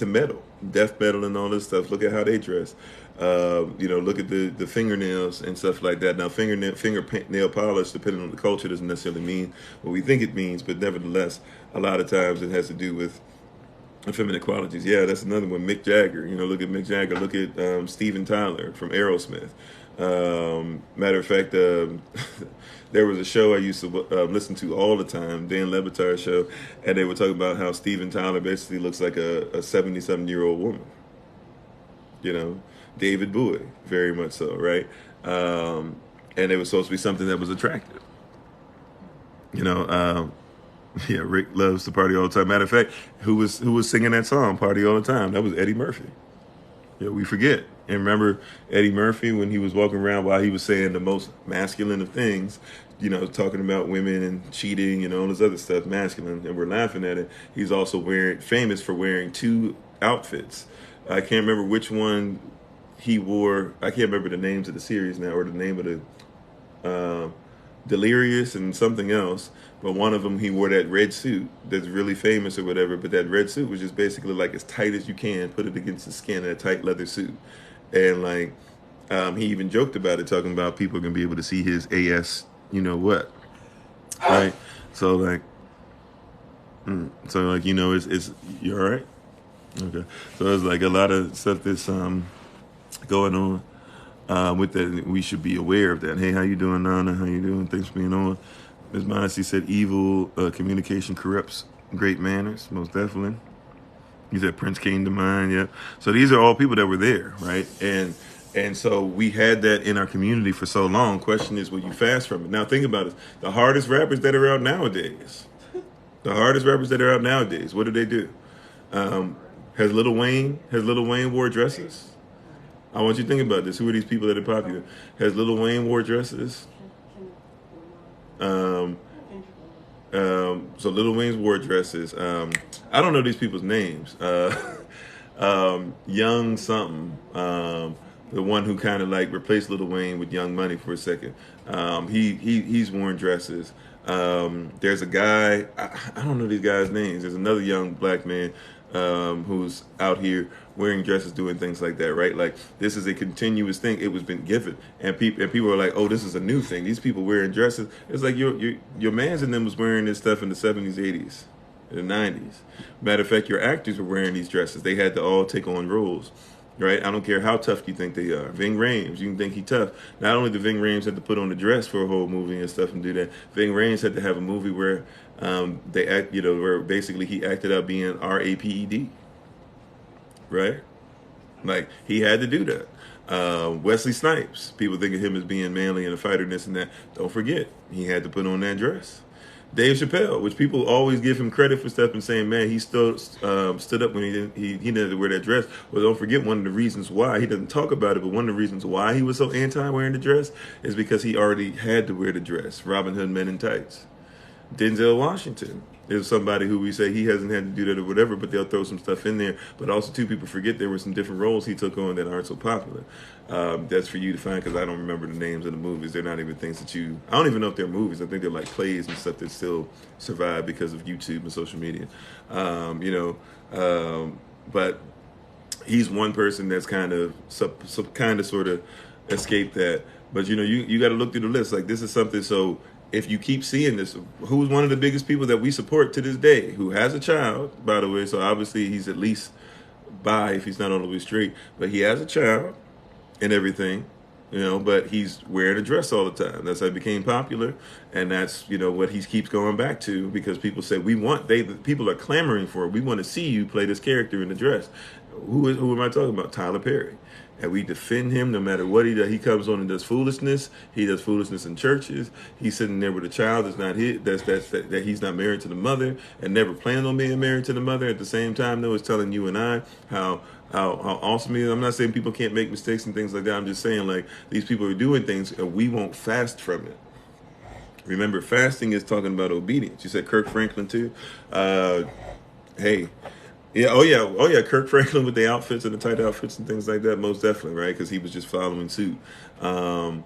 Speaker 1: metal, death metal, and all this stuff. Look at how they dress. Look at the fingernails and stuff like that. Now, fingernail polish, depending on the culture, doesn't necessarily mean what we think it means, but nevertheless, a lot of times it has to do with feminine qualities. Yeah, that's another one. Mick Jagger. Look at Mick Jagger. Look at Steven Tyler from Aerosmith. Matter of fact, there was a show I used to listen to all the time, Dan Le Batard's show, and they were talking about how Steven Tyler basically looks like a 77-year-old woman. David Bowie, very much so, right? And it was supposed to be something that was attractive. Yeah, Rick loves to party all the time. Matter of fact, who was singing that song, "Party All the Time"? That was Eddie Murphy. Yeah, we forget. And remember Eddie Murphy when he was walking around while he was saying the most masculine of things, talking about women and cheating and all this other stuff, masculine, and we're laughing at it. He's also famous for wearing two outfits. I can't remember which one he wore. I can't remember the names of the series now or the name of the Delirious and something else. But one of them, he wore that red suit that's really famous or whatever. But that red suit was just basically like as tight as you can, put it against the skin in a tight leather suit. And like, he even joked about it, talking about people are going to be able to see his AS, what, right? So like, it's you all right? Okay. So there's like a lot of stuff that's going on with that. We should be aware of that. Hey, how you doing, Nana? How you doing? Thanks for being on. Ms. Modesty said evil communication corrupts great manners, most definitely. He said Prince came to mind, yeah. So these are all people that were there, right? And so we had that in our community for so long. Question is, will you fast from it? Now think about it. The hardest rappers that are out nowadays, what do they do? Has Lil Wayne wore dresses? I want you to think about this. Who are these people that are popular? Has Lil Wayne wore dresses? So Lil Wayne's wore dresses. I don't know these people's names. Young something. The one who kind of like replaced Lil Wayne with Young Money for a second. He's worn dresses. There's a guy. I don't know these guys' names. There's another young black man who's out here wearing dresses, doing things like that, right? Like this is a continuous thing. It was been given, and people are like, "Oh, this is a new thing." These people wearing dresses. It's like your man's in them was wearing this stuff in the 70s, 80s, the 90s. Matter of fact, your actors were wearing these dresses. They had to all take on roles. Right? I don't care how tough you think they are. Ving Rhames, you can think he tough. Not only did Ving Rhames have to put on a dress for a whole movie and stuff and do that, Ving Rhames had to have a movie where where basically he acted out being RAPED. Right? Like, he had to do that. Wesley Snipes, people think of him as being manly and a fighter and this and that. Don't forget, he had to put on that dress. Dave Chappelle, which people always give him credit for stuff and saying, man, he stood up when he didn't have to wear that dress. Well, don't forget, one of the reasons why, he doesn't talk about it, but one of the reasons why he was so anti-wearing the dress is because he already had to wear the dress. Robin Hood Men in Tights. Denzel Washington is somebody who we say he hasn't had to do that or whatever, but they'll throw some stuff in there. But also, too, people forget there were some different roles he took on that aren't so popular. That's for you to find, because I don't remember the names of the movies. They're not even things that I don't even know if they're movies. I think they're like plays and stuff that still survive because of YouTube and social media. But he's one person that's kind of sort of escaped that. But you got to look through the list. Like, this is something. So if you keep seeing this, who's one of the biggest people that we support to this day, who has a child, by the way, so obviously he's at least bi if he's not all the way straight, but he has a child and everything, but he's wearing a dress all the time. That's how it became popular, and that's, what he keeps going back to, because people say, people are clamoring for it. We want to see you play this character in the dress. Who am I talking about? Tyler Perry. And we defend him no matter what he does. He comes on and does foolishness. He does foolishness in churches. He's sitting there with a child that's not his, that he's not married to the mother and never planned on being married to the mother. At the same time, though, is telling you and I how awesome he is. I'm not saying people can't make mistakes and things like that. I'm just saying, like, these people are doing things and we won't fast from it. Remember, fasting is talking about obedience. You said Kirk Franklin too. Hey. Yeah, oh yeah, Kirk Franklin with the outfits and the tight outfits and things like that, most definitely, right? Because he was just following suit. And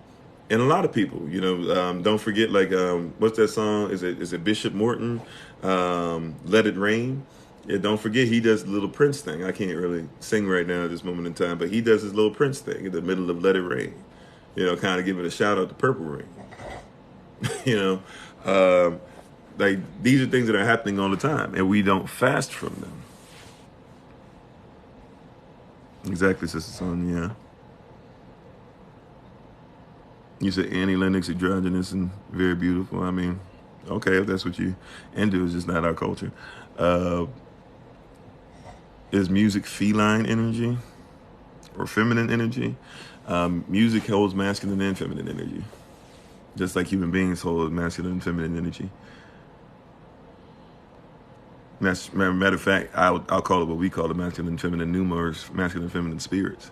Speaker 1: a lot of people, don't forget, like, what's that song? Is it Bishop Morton? Let It Rain. Yeah, don't forget, he does the Little Prince thing. I can't really sing right now at this moment in time, but he does his Little Prince thing in the middle of Let It Rain. Kind of giving a shout out to Purple Rain. Like, these are things that are happening all the time, and we don't fast from them. Exactly, Sister Sonia. Yeah. You said Annie Lennox, androgynous and very beautiful. I mean, okay, if that's what you into, it's just not our culture. Is music feline energy or feminine energy? Music holds masculine and feminine energy, just like human beings hold masculine and feminine energy. Matter of fact, I'll call it what we call the masculine and feminine numerous, masculine and feminine spirits.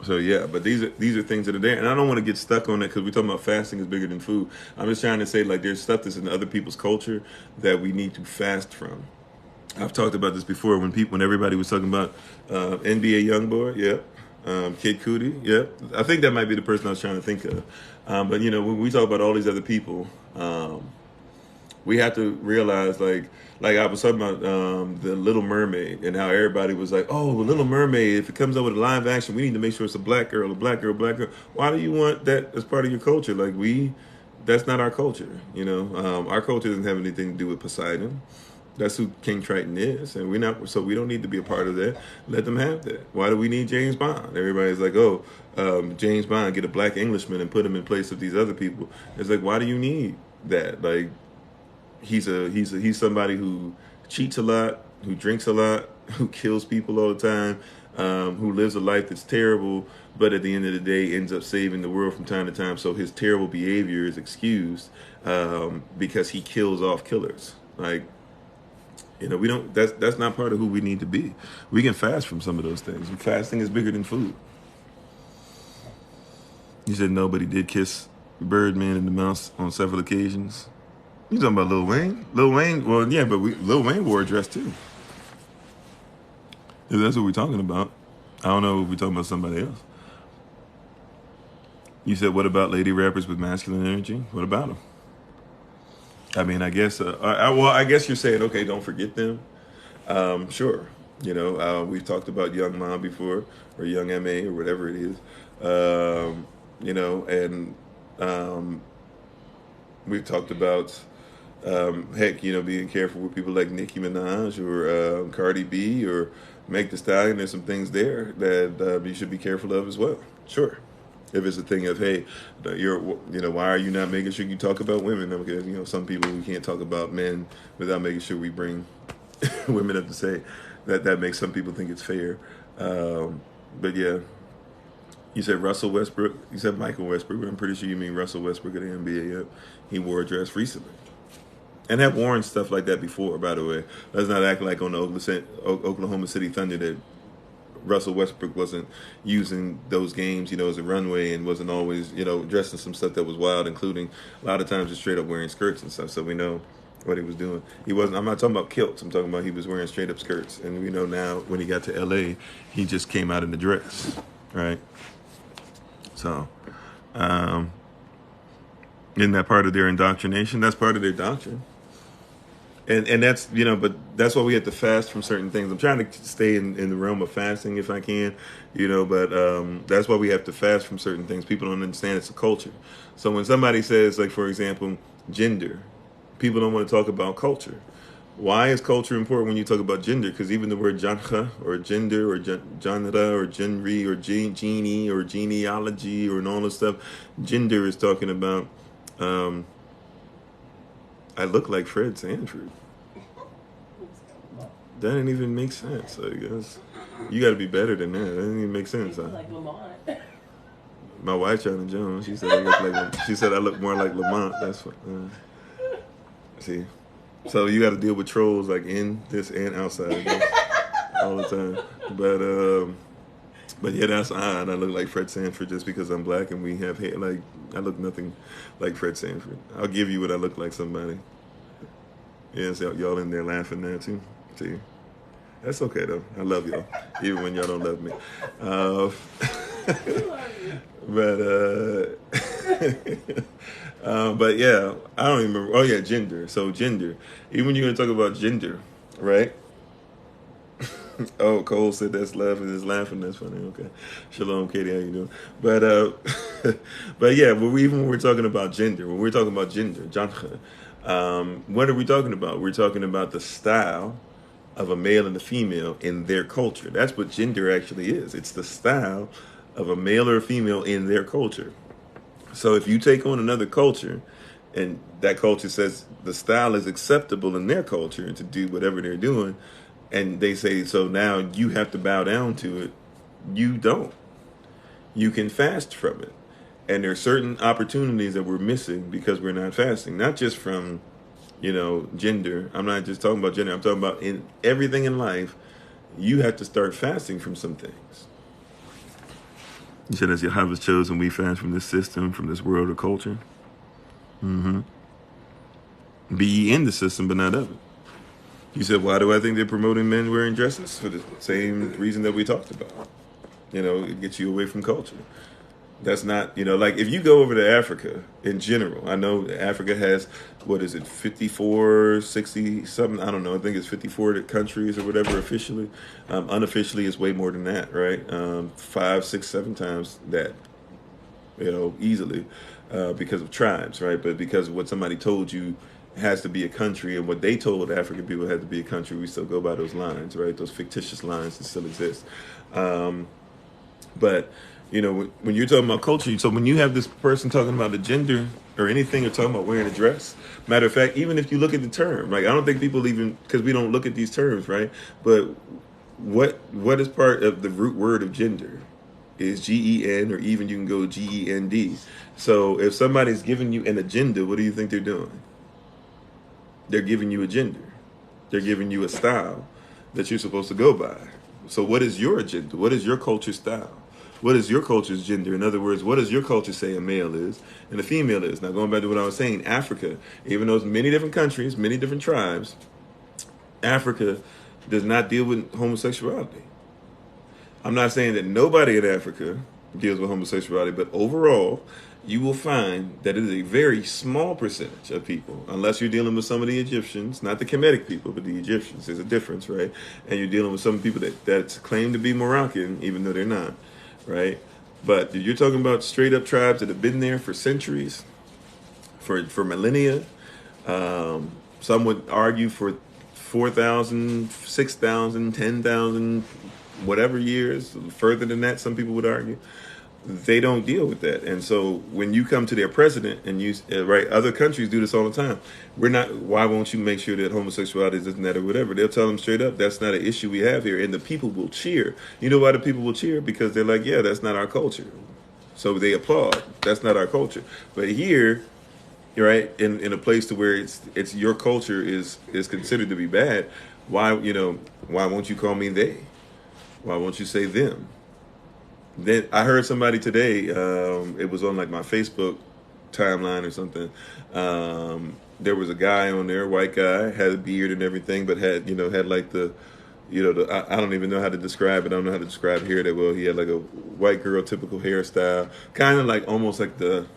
Speaker 1: So yeah, but these are things that are there, and I don't want to get stuck on it because we're talking about fasting is bigger than food. I'm just trying to say like there's stuff that's in other people's culture that we need to fast from. I've talked about this before when everybody was talking about NBA YoungBoy, yep, Kid Cudi, yep. I think that might be the person I was trying to think of. But when we talk about all these other people, we have to realize like I was talking about the Little Mermaid and how everybody was like, oh, the Little Mermaid, if it comes out with a live action, we need to make sure it's a black girl, a black girl, a black girl. Why do you want that as part of your culture? Like that's not our culture. Our culture doesn't have anything to do with Poseidon. That's who King Triton is, and we don't need to be a part of that. Let them have that. Why do we need James Bond? Everybody's like, oh, James Bond, get a black Englishman and put him in place of these other people. It's like, why do you need that? Like, he's somebody who cheats a lot, who drinks a lot, who kills people all the time, who lives a life that's terrible, but at the end of the day ends up saving the world from time to time. So his terrible behavior is excused because he kills off killers. Like, we don't. That's not part of who we need to be. We can fast from some of those things. Fasting is bigger than food. You said nobody did kiss Birdman in the mouth on several occasions. You talking about Lil Wayne? Lil Wayne, well, yeah, but Lil Wayne wore a dress too. If that's what we're talking about. I don't know if we're talking about somebody else. You said, what about lady rappers with masculine energy? What about them? I mean, I guess, I guess you're saying, okay, don't forget them. Sure. We've talked about Young Ma before, or Young M.A., or whatever it is. And we've talked about, being careful with people like Nicki Minaj or Cardi B or Meg Thee Stallion. There's some things there that you should be careful of as well. Sure. If it's a thing of, hey, why are you not making sure you talk about women? Because, some people, we can't talk about men without making sure we bring women up to say that makes some people think it's fair. But yeah, you said Russell Westbrook. You said Michael Westbrook. I'm pretty sure you mean Russell Westbrook of the NBA. Yep. He wore a dress recently. And have worn stuff like that before, by the way. Let's not act like on the Oklahoma City Thunder that Russell Westbrook wasn't using those games, as a runway and wasn't always, dressed in some stuff that was wild, including a lot of times just straight up wearing skirts and stuff. So we know what he was doing. I'm not talking about kilts. I'm talking about he was wearing straight up skirts. And we know now when he got to LA, he just came out in the dress, right? So, isn't that part of their indoctrination? That's part of their doctrine. And that's, but that's why we have to fast from certain things. I'm trying to stay in the realm of fasting if I can, but that's why we have to fast from certain things. People don't understand it's a culture. So when somebody says, like, for example, gender, people don't want to talk about culture. Why is culture important when you talk about gender? Because even the word jancha or gender or genre or genre or genie or genealogy or all this stuff, gender is talking about I look like Fred Sanford. That didn't even make sense, I guess. You got to be better than that. That didn't even make sense.
Speaker 2: Like Lamont.
Speaker 1: My wife, China Jones, she said I look more like Lamont. That's what. See, so you got to deal with trolls like in this and outside all the time. But yeah, that's odd. I look like Fred Sanford just because I'm black and we have hair. Like, I look nothing like Fred Sanford. I'll give you what I look like somebody. Yeah, so y'all in there laughing now too. See, that's okay though. I love y'all, even when y'all don't love me. But yeah, I don't even remember. Oh yeah, gender. So gender. Even when you're gonna talk about gender, right? Oh, Cole said that's laughing. Is laughing. That's funny. Okay, shalom, Katie. How you doing? But yeah, even when we're talking about gender, jancha, what are we talking about? We're talking about the style of a male and a female in their culture. That's what gender actually is. It's the style of a male or a female in their culture. So if you take on another culture, and that culture says the style is acceptable in their culture and to do whatever they're doing, and they say, so now you have to bow down to it. You don't. You can fast from it. And there are certain opportunities that we're missing because we're not fasting. Not just from, gender. I'm not just talking about gender. I'm talking about in everything in life, you have to start fasting from some things. You said, as Yahweh's chosen, we fast from this system, from this world of culture. Mm-hmm. Be ye in the system, but not of it. You said, why do I think they're promoting men wearing dresses? For the same reason that we talked about. It gets you away from culture. That's not, like if you go over to Africa in general, I know Africa has, 54, 60 something, I don't know, I think it's 54 countries or whatever officially. Unofficially, it's way more than that, right? 5, 6, 7 times that, easily because of tribes, right? But because of what somebody told you has to be a country and what they told African people had to be a country, we still go by those lines, right? Those fictitious lines that still exist. But when you're talking about culture, so when you have this person talking about the gender or anything or talking about wearing a dress, matter of fact, even if you look at the term, like I don't think people even, because we don't look at these terms, right? But what is part of the root word of gender is GEN, or even you can go GEND. So if somebody's giving you an agenda, what do you think they're doing? They're giving you a gender. They're giving you a style that you're supposed to go by. So what is your agenda? What is your culture style? What is your culture's gender? In other words, what does your culture say a male is and a female is? Now, going back to what I was saying, Africa, even though it's many different countries, many different tribes, Africa does not deal with homosexuality. I'm not saying that nobody in Africa deals with homosexuality, but overall, you will find that it is a very small percentage of people, unless you're dealing with some of the Egyptians, not the Kemetic people, but the Egyptians. There's a difference, right? And you're dealing with some people that claim to be Moroccan, even though they're not. Right? But you're talking about straight up tribes that have been there for centuries, for millennia. Some would argue for 4,000, 6,000, 10,000, whatever years, further than that, some people would argue. They don't deal with that. And so when you come to their president and you, right, other countries do this all the time. Why won't you make sure that homosexuality isn't that or whatever? They'll tell them straight up, that's not an issue we have here. And the people will cheer. You know why the people will cheer? Because they're like, yeah, that's not our culture. So they applaud. That's not our culture. But here, right, in a place to where it's your culture is considered to be bad, why won't you call me they? Why won't you say them? Then I heard somebody today, it was on like my Facebook timeline or something. There was a guy on there, white guy, had a beard and everything, but had like the I don't even know how to describe it. I don't know how to describe it here that well. He had like a white girl typical hairstyle, kind of like almost like the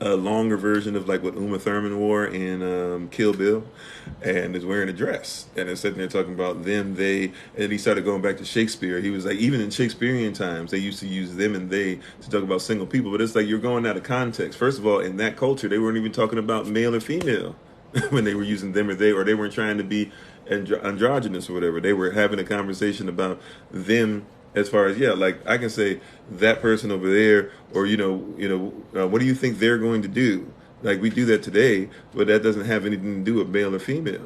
Speaker 1: longer version of like what Uma Thurman wore in Kill Bill, and is wearing a dress and is sitting there talking about them, they, and he started going back to Shakespeare. He was like, even in Shakespearean times, they used to use them and they to talk about single people, but it's like you're going out of context. First of all, in that culture, they weren't even talking about male or female when they were using them or they weren't trying to be androgynous or whatever. They were having a conversation about them. As far as, like I can say that person over there, or, what do you think they're going to do? Like we do that today, but that doesn't have anything to do with male or female,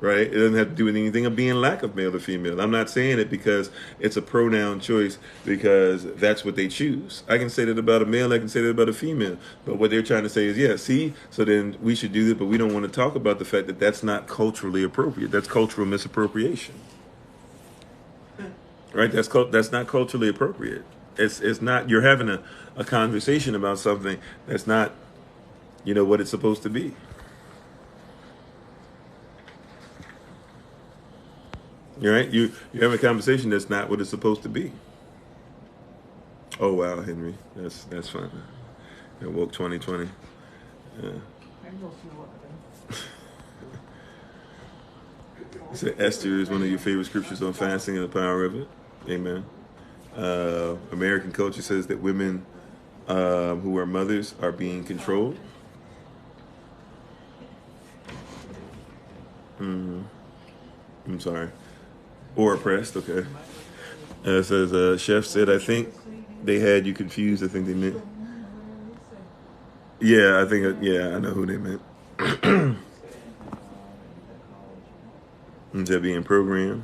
Speaker 1: right? It doesn't have to do with anything of being lack of male or female. I'm not saying it because it's a pronoun choice because that's what they choose. I can say that about a male, I can say that about a female. But what they're trying to say is, so then we should do that, but we don't want to talk about the fact that that's not culturally appropriate. That's cultural misappropriation. Right, that's not culturally appropriate. It's not. You're having a conversation about something that's not, what it's supposed to be. You're right. You're having a conversation that's not what it's supposed to be. Oh wow, Henry, that's fine. Woke 2020. Yeah. So Esther is one of your favorite scriptures on fasting and the power of it. Amen. American culture says that women who are mothers are being controlled. I'm sorry. Or oppressed, okay. It says, Chef said, I think they had you confused. I think they meant. Yeah, I know who they meant. They're being programmed.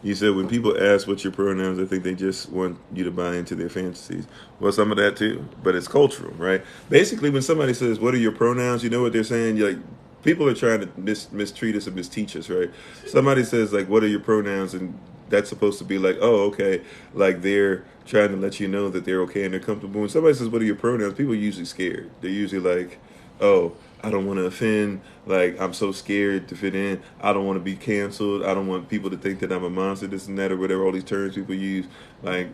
Speaker 1: You said when people ask what's your pronouns, I think they just want you to buy into their fantasies. Well, some of that too, but it's cultural, right? Basically, when somebody says, what are your pronouns? You know what they're saying? You're like, people are trying to mistreat us and misteach us, right? Somebody says, like, what are your pronouns? And that's supposed to be like, oh, okay, like they're trying to let you know that they're okay and they're comfortable. When somebody says, what are your pronouns? People are usually scared. They're usually like, oh, I don't want to offend. Like, I'm so scared to fit in. I don't want to be canceled. I don't want people to think that I'm a monster, this and that, or whatever, all these terms people use. Like,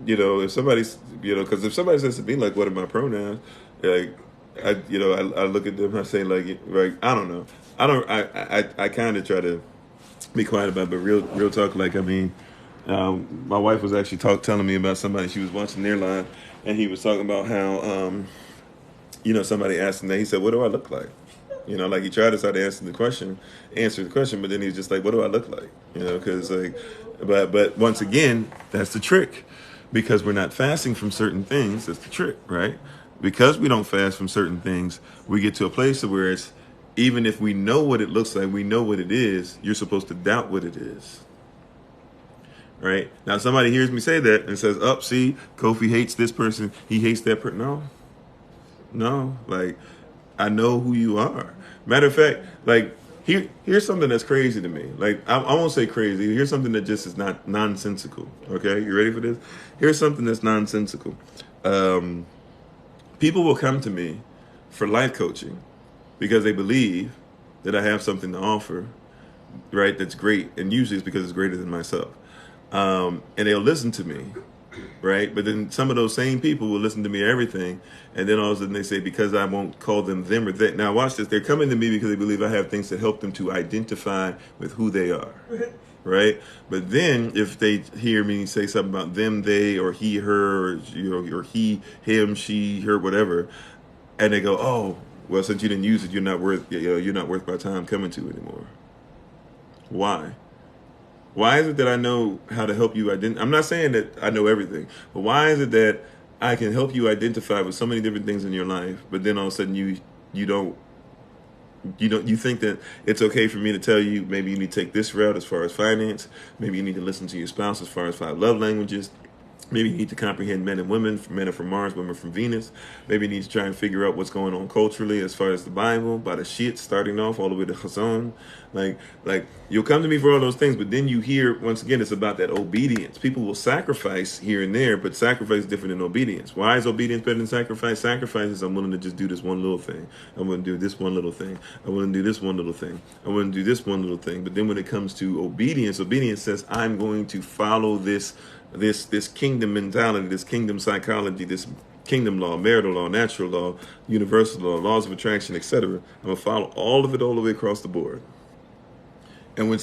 Speaker 1: if somebody's, because if somebody says to me, like, what are my pronouns? Like, I look at them and I say, like, I don't know. I kind of try to be quiet about it, but real talk, like, I mean, my wife was actually telling me about somebody she was watching their line, and he was talking about how, somebody asked him that. He said, what do I look like? Like he tried to start answering answer the question, but then he's just like, what do I look like? Because but once again, that's the trick, because we're not fasting from certain things. That's the trick, right? Because we don't fast from certain things, we get to a place where it's, even if we know what it looks like, we know what it is, you're supposed to doubt what it is. Right? Now somebody hears me say that and says, see, Kofi hates this person, he hates that person. No, like, I know who you are. Matter of fact, like, here's something that's crazy to me. Like, I won't say crazy. Here's something that just is not nonsensical. Okay, you ready for this? Here's something that's nonsensical. People will come to me for life coaching because they believe that I have something to offer, right? That's great, and usually it's because it's greater than myself. And they'll listen to me, right? But then some of those same people will listen to me everything, and then all of a sudden they say, because I won't call them or that. Now watch this. They're coming to me because they believe I have things that help them to identify with who they are, right? But then if they hear me say something about them, they, or he, her, or he, him, she, her, whatever, and they go, oh, well, since you didn't use it, you're not worth my time coming to anymore. Why? Why is it that I know how to help you identify? I'm not saying that I know everything, but why is it that I can help you identify with so many different things in your life, but then all of a sudden you think that it's okay for me to tell you maybe you need to take this route as far as finance, maybe you need to listen to your spouse as far as 5 love languages, maybe you need to comprehend men and women. Men are from Mars, women are from Venus. Maybe you need to try and figure out what's going on culturally as far as the Bible, by the shit, starting off all the way to Chazon. Like you'll come to me for all those things, but then you hear, once again, it's about that obedience. People will sacrifice here and there, but sacrifice is different than obedience. Why is obedience better than sacrifice? Sacrifice is, I'm willing to just do this one little thing. I'm going to do this one little thing. I'm willing to do this one little thing. I'm willing to do this one little thing. But then when it comes to obedience says, I'm going to follow this kingdom mentality, this kingdom psychology, this kingdom law, marital law, natural law, universal law, laws of attraction, etc. I'm going to follow all of it all the way across the board. And when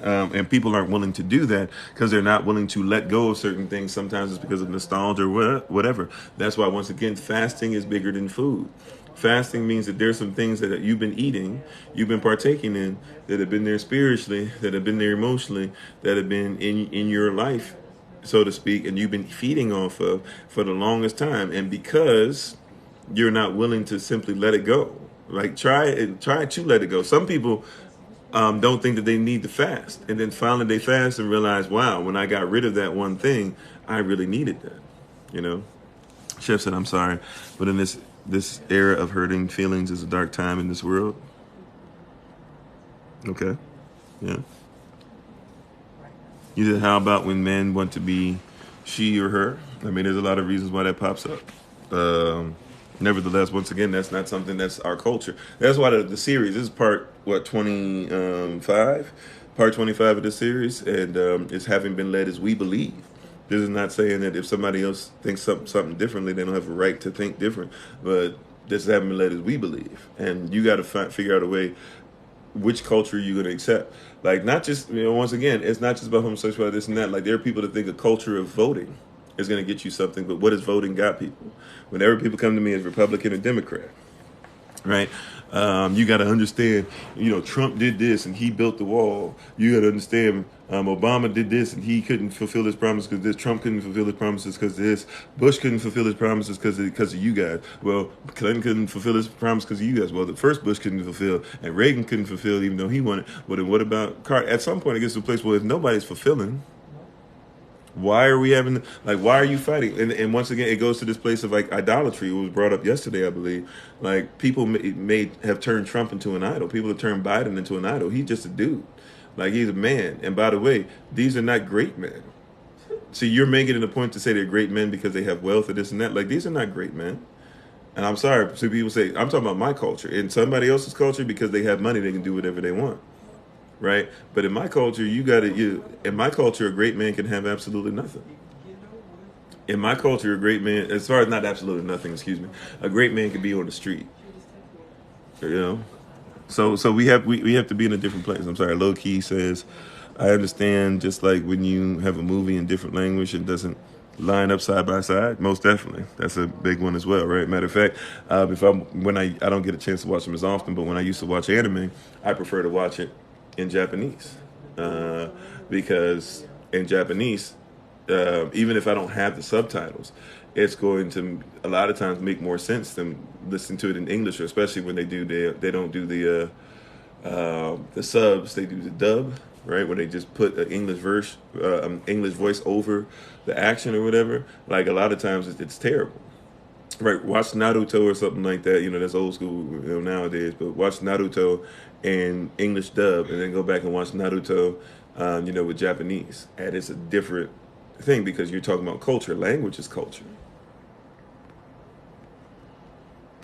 Speaker 1: and people aren't willing to do that because they're not willing to let go of certain things, sometimes it's because of nostalgia or whatever. That's why, once again, fasting is bigger than food. Fasting means that there's some things that you've been eating, you've been partaking in, that have been there spiritually, that have been there emotionally, that have been in your life, so to speak, and you've been feeding off of for the longest time. And because you're not willing to simply let it go, like try to let it go. Some people don't think that they need to fast, and then finally they fast and realize, wow, when I got rid of that one thing, I really needed that. Chef said, I'm sorry, but in this era of hurting feelings is a dark time in this world. Okay. Yeah. You said, how about when men want to be she or her? I mean, there's a lot of reasons why that pops up. Nevertheless, once again, that's not something that's our culture. That's why the series, this is part 25? Part 25 of the series, and it's having been led as we believe. This is not saying that if somebody else thinks something differently, they don't have a right to think different. But this is having been led as we believe. And you got to figure out a way which culture you're going to accept. Like, not just, once again, it's not just about homosexuality, this and that. Like, there are people that think a culture of voting is going to get you something, but what has voting got people? Whenever people come to me as Republican or Democrat, right? You got to understand, Trump did this and he built the wall. You got to understand, Obama did this and he couldn't fulfill his promise because this. Trump couldn't fulfill his promises because this. Bush couldn't fulfill his promises because of you guys. Well, Clinton couldn't fulfill his promise because of you guys. Well, the first Bush couldn't fulfill, and Reagan couldn't fulfill even though he wanted. Well, then what about Carter? At some point, it gets to a place where if nobody's fulfilling, why are we having, why are you fighting? And once again, it goes to this place of idolatry. It was brought up yesterday, I believe. People may have turned Trump into an idol. People have turned Biden into an idol. He's just a dude. Like he's a man. And by the way, these are not great men. See, you're making it a point to say they're great men because they have wealth or this and that. Like these are not great men. And I'm sorry, so people say, I'm talking about my culture. In somebody else's culture, because they have money, they can do whatever they want. Right? But in my culture, in my culture, a great man can have absolutely nothing. In my culture, a great man, as far as not absolutely nothing, excuse me, a great man can be on the street. You know? So we have to be in a different place. I'm sorry, low key says, I understand just like when you have a movie in different language, it doesn't line up side by side. Most definitely, that's a big one as well, right? Matter of fact, I don't get a chance to watch them as often, but when I used to watch anime, I prefer to watch it in Japanese because in Japanese, even if I don't have the subtitles, it's going to a lot of times make more sense than listening to it in English, or especially when they don't do the subs, they do the dub, right? Where they just put an English voice over the action or whatever. Like a lot of times it's terrible. Right, watch Naruto or something like that. That's old school, nowadays. But watch Naruto in English dub, and then go back and watch Naruto, with Japanese. And it's a different thing because you're talking about culture. Language is culture.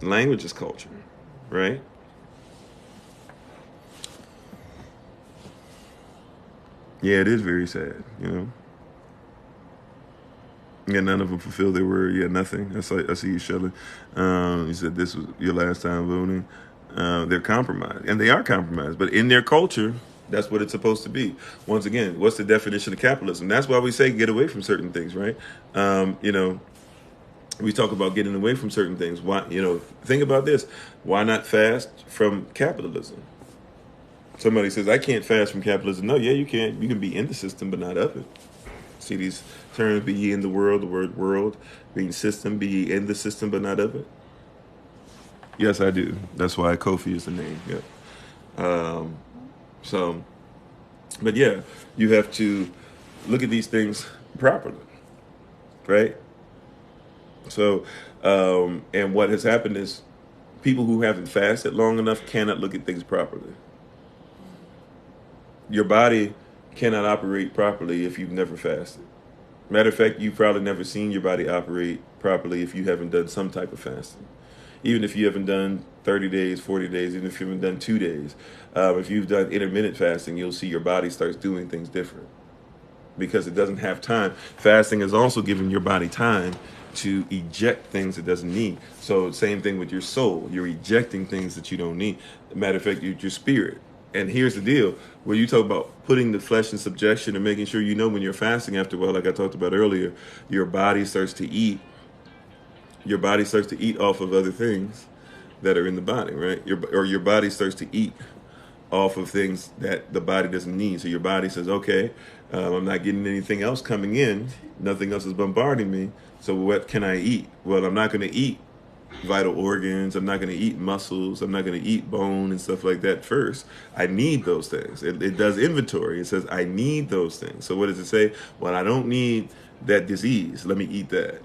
Speaker 1: Language is culture, right? Yeah, it is very sad, Yeah, none of them fulfilled their word. Yeah, nothing. I see you, Shelley. You said this was your last time voting. They're compromised, and they are compromised. But in their culture, that's what it's supposed to be. Once again, what's the definition of capitalism? That's why we say get away from certain things, right? We talk about getting away from certain things. Why? Think about this. Why not fast from capitalism? Somebody says, I can't fast from capitalism. No, yeah, you can. You can be in the system, but not of it. See these terms, be ye in the word world, being system, be ye in the system, but not of it? Yes, I do. That's why Kofi is the name. Yeah. But yeah, you have to look at these things properly, right? So, and what has happened is people who haven't fasted long enough cannot look at things properly. Your body cannot operate properly if you've never fasted. Matter of fact, you've probably never seen your body operate properly if you haven't done some type of fasting. Even if you haven't done 30 days, 40 days, even if you haven't done 2 days. If you've done intermittent fasting, you'll see your body starts doing things different because it doesn't have time. Fasting is also giving your body time to eject things it doesn't need. So same thing with your soul. You're ejecting things that you don't need. Matter of fact, your spirit. And here's the deal, where you talk about putting the flesh in subjection and making sure when you're fasting after a while, like I talked about earlier, your body starts to eat. Your body starts to eat off of other things that are in the body, right? Your body starts to eat off of things that the body doesn't need. So your body says, okay, I'm not getting anything else coming in. Nothing else is bombarding me. So what can I eat? Well, I'm not going to eat vital organs. I'm not going to eat muscles. I'm not going to eat bone and stuff like that first. I need those things. It does inventory. It says I need those things. So what does it say? Well, I don't need that disease. Let me eat that.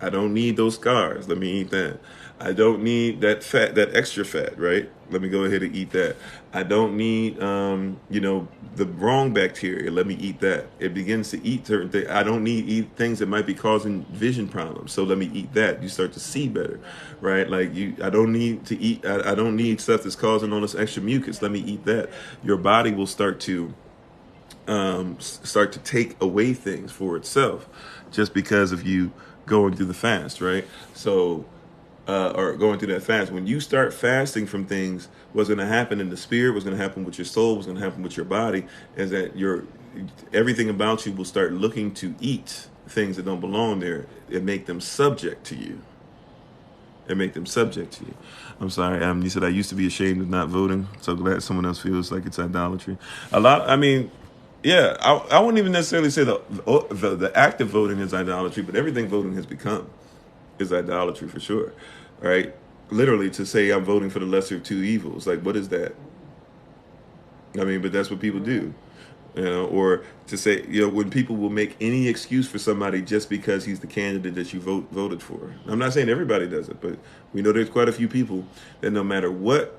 Speaker 1: I don't need those scars. Let me eat that. I don't need that fat, that extra fat, right? Let me go ahead and eat that. I don't need, the wrong bacteria. Let me eat that. It begins to eat certain things. I don't eat things that might be causing vision problems. So let me eat that. You start to see better, right? Like I don't need to eat. I don't need stuff that's causing all this extra mucus. Let me eat that. Your body will start to take away things for itself, just because of you going through the fast, right? So. Or going through that fast. When you start fasting from things, what's going to happen in the spirit, what's going to happen with your soul, what's going to happen with your body, is that everything about you will start looking to eat things that don't belong there and make them subject to you. I'm sorry. You said I used to be ashamed of not voting. So glad someone else feels like it's idolatry. Yeah, I wouldn't even necessarily say the act of voting is idolatry, but everything voting has become is idolatry for sure, right? Literally, to say I'm voting for the lesser of two evils, like what is that? But that's what people do, or to say, when people will make any excuse for somebody just because he's the candidate that you voted for. I'm not saying everybody does it, but we know there's quite a few people that no matter what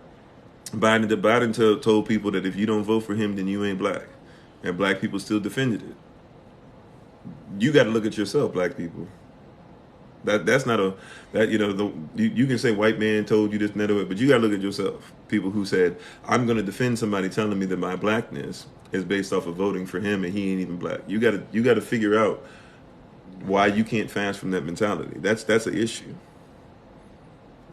Speaker 1: Biden told people that if you don't vote for him, then you ain't black, and black people still defended it. You got to look at yourself, black people. That's not a that you can say white man told you this and that, but you got to look at yourself. People who said I'm going to defend somebody telling me that my blackness is based off of voting for him and he ain't even black. You got to figure out why you can't fast from that mentality. That's an issue.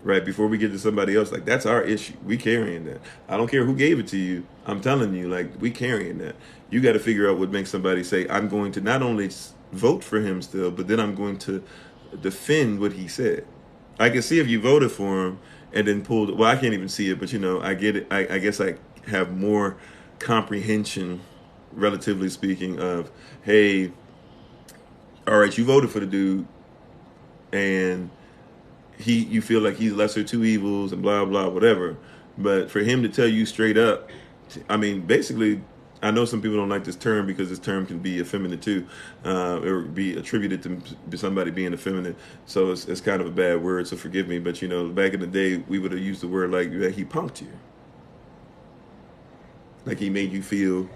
Speaker 1: Right, before we get to somebody else, like that's our issue. We carrying that. I don't care who gave it to you. I'm telling you, like we carrying that. You got to figure out what makes somebody say, I'm going to not only vote for him still, but then I'm going to defend what he said. I can see if you voted for him and then pulled. Well, I can't even see it, but I get it. I guess I have more comprehension, relatively speaking, of hey, all right, you voted for the dude, and you feel like he's lesser of two evils and blah blah whatever, but for him to tell you straight up, I mean, basically, I know some people don't like this term because this term can be effeminate too, or be attributed to somebody being effeminate. So it's kind of a bad word. So forgive me, but back in the day, we would have used the word like he punked you, like he made you feel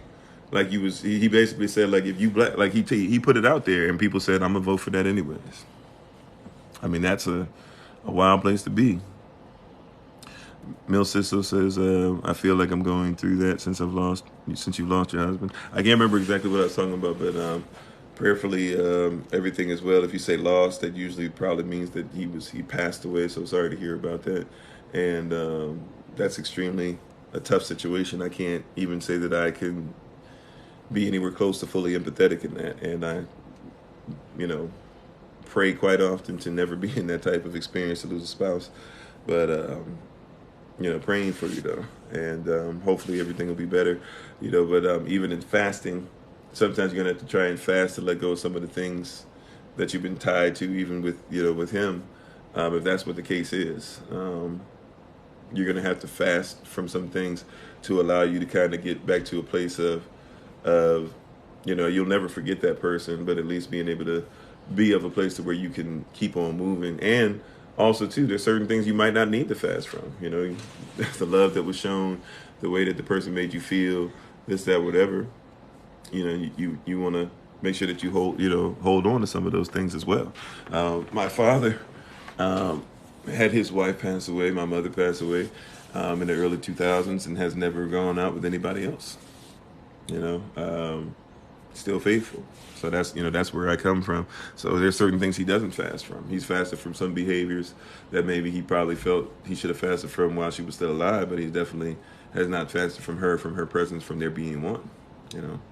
Speaker 1: like you was. He basically said like if you black, like he put it out there, and people said I'm gonna vote for that anyways. I mean that's a wild place to be. Mil Sisso says, I feel like I'm going through that since you lost your husband. I can't remember exactly what I was talking about, but prayerfully, everything is well. If you say lost, that usually probably means that he passed away. So sorry to hear about that. And that's extremely a tough situation. I can't even say that I can be anywhere close to fully empathetic in that. And I, pray quite often to never be in that type of experience to lose a spouse, but praying for you though, and hopefully everything will be better, but even in fasting, sometimes you're gonna have to try and fast to let go of some of the things that you've been tied to, even with him, if that's what the case is. You're gonna have to fast from some things to allow you to kind of get back to a place of you'll never forget that person, but at least being able to be of a place to where you can keep on moving. And also too, there's certain things you might not need to fast from. The love that was shown, the way that the person made you feel, this, that, whatever. You want to make sure that you hold on to some of those things as well. My father had his wife pass away. My mother passed away in the early 2000s and has never gone out with anybody else. Still faithful. So that's where I come from. So there's certain things he doesn't fast from. He's fasted from some behaviors that maybe he probably felt he should have fasted from while she was still alive, but he definitely has not fasted from her presence, from there being one.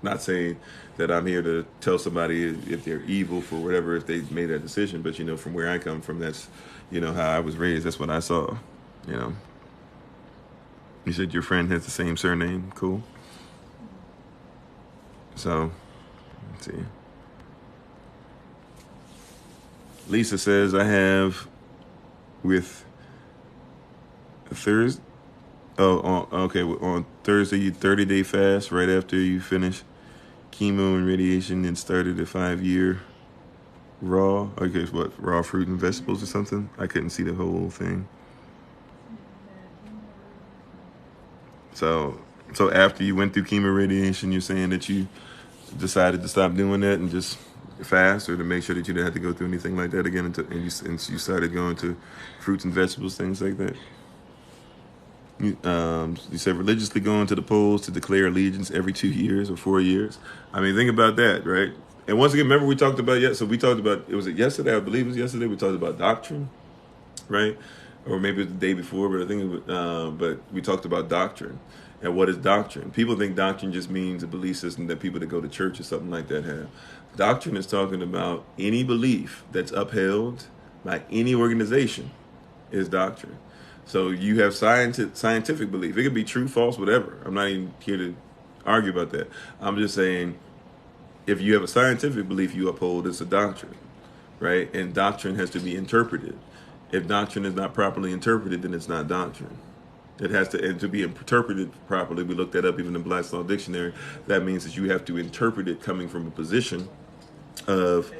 Speaker 1: Not saying that I'm here to tell somebody if they're evil for whatever, if they made that decision, but from where I come from, that's how I was raised. That's what I saw. You said your friend has the same surname. Cool. So let's see. Lisa says, I have with Thursday. On Thursday, you 30-day fast right after you finish chemo and radiation, and started a 5-year raw. Okay, what, raw fruit and vegetables or something? I couldn't see the whole thing. So after you went through chemo radiation, you're saying that you decided to stop doing that and just fast, or to make sure that you didn't have to go through anything like that again, and you started going to fruits and vegetables, things like that. You said religiously going to the polls to declare allegiance every 2 years or 4 years. I mean, think about that, right? And once again, remember we talked about yesterday, I believe it was yesterday, we talked about doctrine, right? Or maybe it was the day before, but I think it was, but we talked about doctrine. And what is doctrine? People think doctrine just means a belief system that people that go to church or something like that have. Doctrine is talking about any belief that's upheld by any organization is doctrine. So you have scientific belief. It could be true, false, whatever. I'm not even here to argue about that. I'm just saying, if you have a scientific belief you uphold, it's a doctrine, right? And doctrine has to be interpreted. If doctrine is not properly interpreted, then it's not doctrine. It has to be interpreted properly. We looked that up even in Black's Law Dictionary. That means that you have to interpret it coming from a position of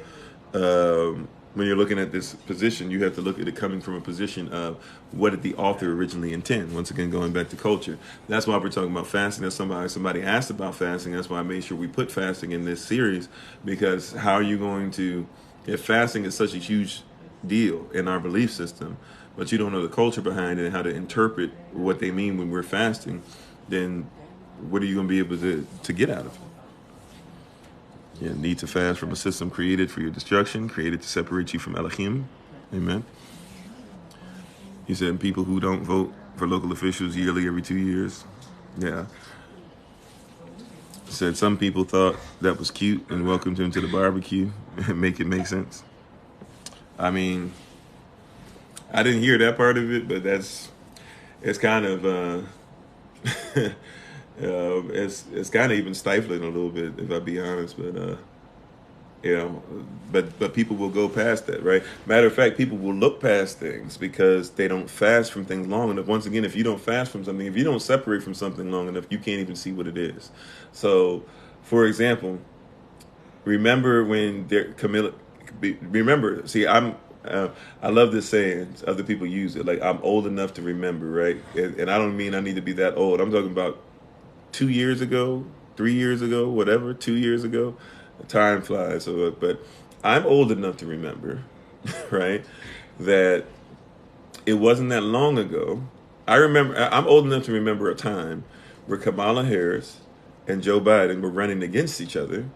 Speaker 1: when you're looking at this position, you have to look at it coming from a position of what did the author originally intend. Once again, going back to culture. That's why we're talking about fasting. That's somebody asked about fasting. That's why I made sure we put fasting in this series, because how are you going to, if fasting is such a huge deal in our belief system, but you don't know the culture behind it and how to interpret what they mean when we're fasting, then what are you going to be able to get out of it? You need to fast from a system created for your destruction, created to separate you from Elohim. Amen. He said people who don't vote for local officials yearly every 2 years. Yeah. He said some people thought that was cute and welcomed him to the barbecue and make it make sense. I mean, I didn't hear that part of it, but it's kind of it's kind of even stifling a little bit, if I be honest. But but people will go past that, right? Matter of fact, people will look past things because they don't fast from things long enough. Once again, if you don't fast from something, if you don't separate from something long enough, you can't even see what it is. So, for example, remember when Camilla. Remember, see, I love this saying. Other people use it. Like, I'm old enough to remember, right? And I don't mean I need to be that old. I'm talking about 2 years ago, 3 years ago, whatever, 2 years ago. Time flies. So, but I'm old enough to remember, right, that it wasn't that long ago. I'm old enough to remember a time where Kamala Harris and Joe Biden were running against each other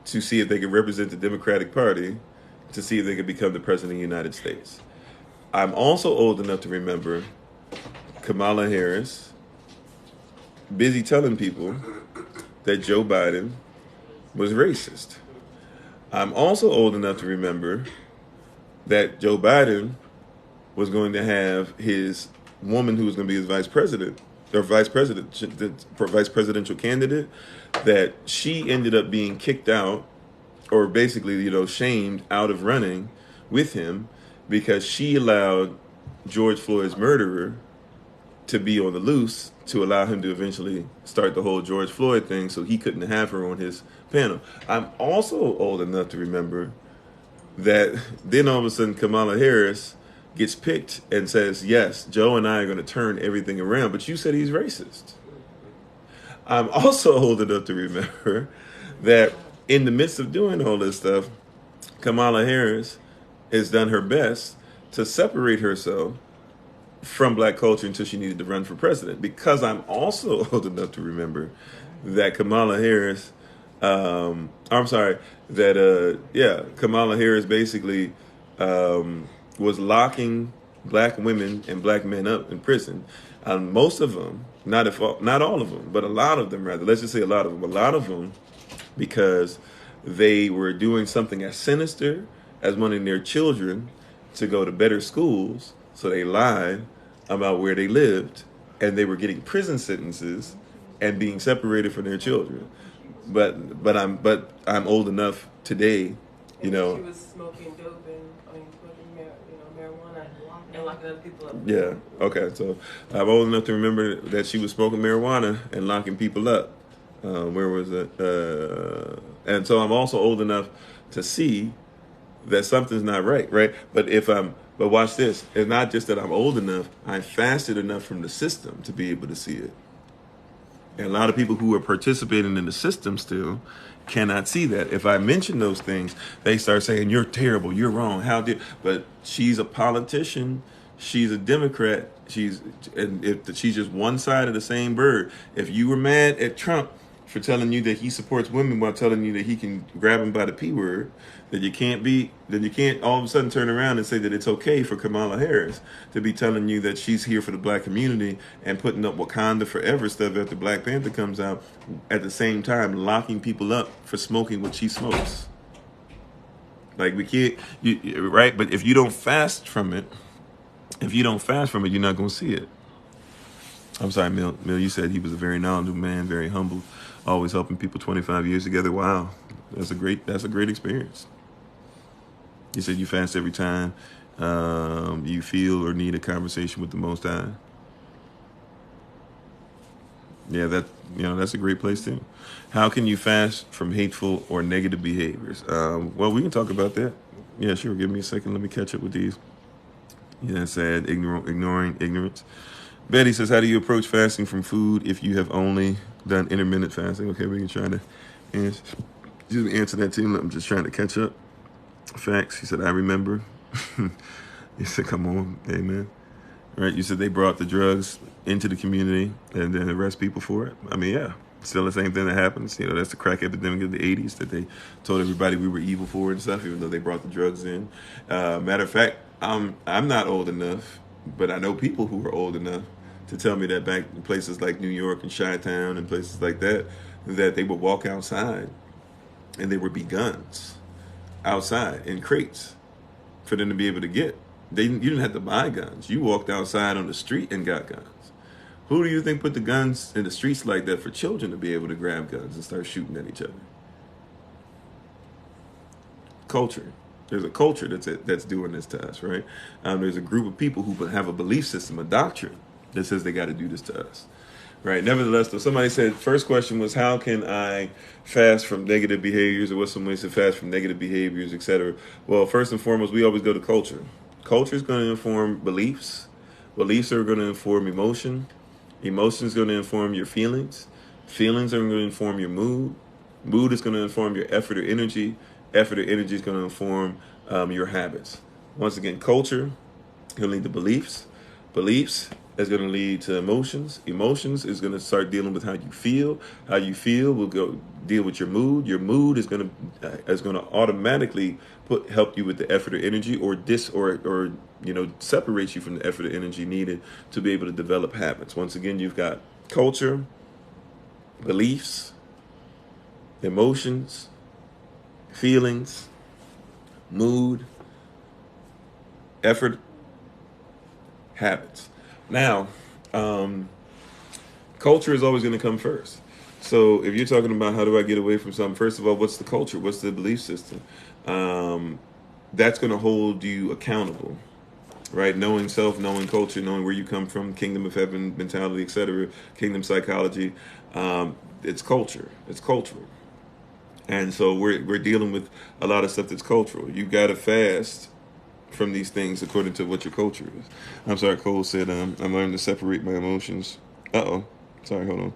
Speaker 1: to see if they could represent the Democratic Party, to see if they could become the president of the United States. I'm also old enough to remember Kamala Harris busy telling people that Joe Biden was racist. I'm also old enough to remember that Joe Biden was going to have his woman who was going to be his vice presidential candidate, that she ended up being kicked out, or basically, shamed out of running with him because she allowed George Floyd's murderer to be on the loose to allow him to eventually start the whole George Floyd thing, so he couldn't have her on his panel. I'm also old enough to remember that then all of a sudden Kamala Harris gets picked and says, yes, Joe and I are going to turn everything around, but you said he's racist. I'm also old enough to remember that in the midst of doing all this stuff, Kamala Harris has done her best to separate herself from black culture until she needed to run for president. Because I'm also old enough to remember that Kamala Harris basically was locking black women and black men up in prison. Most of them, not all of them, but a lot of them, rather. Let's just say a lot of them, because they were doing something as sinister as wanting their children to go to better schools. So they lied about where they lived, and they were getting prison sentences and being separated from their children. But I'm old enough today,
Speaker 2: She was smoking dope and smoking marijuana and locking other people up.
Speaker 1: Yeah. Okay. So I'm old enough to remember that she was smoking marijuana and locking people up. Where was it? And so I'm also old enough to see that something's not right, right? But watch this. It's not just that I'm old enough. I fasted enough from the system to be able to see it. And a lot of people who are participating in the system still cannot see that. If I mention those things, they start saying, you're terrible, you're wrong, but she's a politician, she's a Democrat, she's just one side of the same bird. If you were mad at Trump for telling you that he supports women while telling you that he can grab them by the P word, then you can't all of a sudden turn around and say that it's okay for Kamala Harris to be telling you that she's here for the black community and putting up Wakanda Forever stuff after Black Panther comes out, at the same time locking people up for smoking what she smokes. Like, we can't, right? But if you don't fast from it, you're not going to see it. I'm sorry, Mill, you said he was a very knowledgeable man, very humble, always helping people 25 years together. Wow. That's a great experience. You said you fast every time you feel or need a conversation with the Most High. Yeah, that's a great place too. How can you fast from hateful or negative behaviors? Well, we can talk about that. Yeah, sure. Give me a second. Let me catch up with these. Yeah, sad. Ignoring ignorance. Betty says, how do you approach fasting from food if you have only done intermittent fasting? Okay, we can try to answer, answer that too. I'm just trying to catch up. Facts. He said, I remember. He said, come on. Amen. Right. You said they brought the drugs into the community and then arrest people for it. I mean, yeah. Still the same thing that happens. You know, that's the crack epidemic of the 80s that they told everybody we were evil for and stuff, even though they brought the drugs in. Matter of fact, I'm not old enough, but I know people who are old enough to tell me that back in places like New York and Chi-Town and places like that, that they would walk outside and there would be guns outside in crates for them to be able to get. You didn't have to buy guns. You walked outside on the street and got guns. Who do you think put the guns in the streets like that for children to be able to grab guns and start shooting at each other? Culture. There's a culture that's doing this to us, right? There's a group of people who have a belief system, a doctrine that says they got to do this to us, right? Nevertheless, though, somebody said, first question was, how can I fast from negative behaviors, or what's some ways to fast from negative behaviors, etc.? Well, first and foremost, we always go to culture. Culture is going to inform beliefs. Beliefs are going to inform emotion. Emotion is going to inform your feelings. Feelings are going to inform your mood. Mood is going to inform your effort or energy. Effort or energy is going to inform your habits. Once again, culture is going to lead to beliefs. Beliefs is going to lead to emotions. Emotions is going to start dealing with how you feel. How you feel will go deal with your mood. Your mood is going to automatically help you with the effort or energy, or separate you from the effort or energy needed to be able to develop habits. Once again, you've got culture, beliefs, emotions, feelings, mood, effort, habits. Now, culture is always going to come first. So if you're talking about how do I get away from something, first of all, what's the culture? What's the belief system? That's going to hold you accountable, right? Knowing self, knowing culture, knowing where you come from, kingdom of heaven mentality, etc., kingdom psychology. It's culture. It's cultural. And so we're dealing with a lot of stuff that's cultural. You got to fast from these things according to what your culture is. I'm sorry, Cole said, I'm learning to separate my emotions. Sorry, hold on.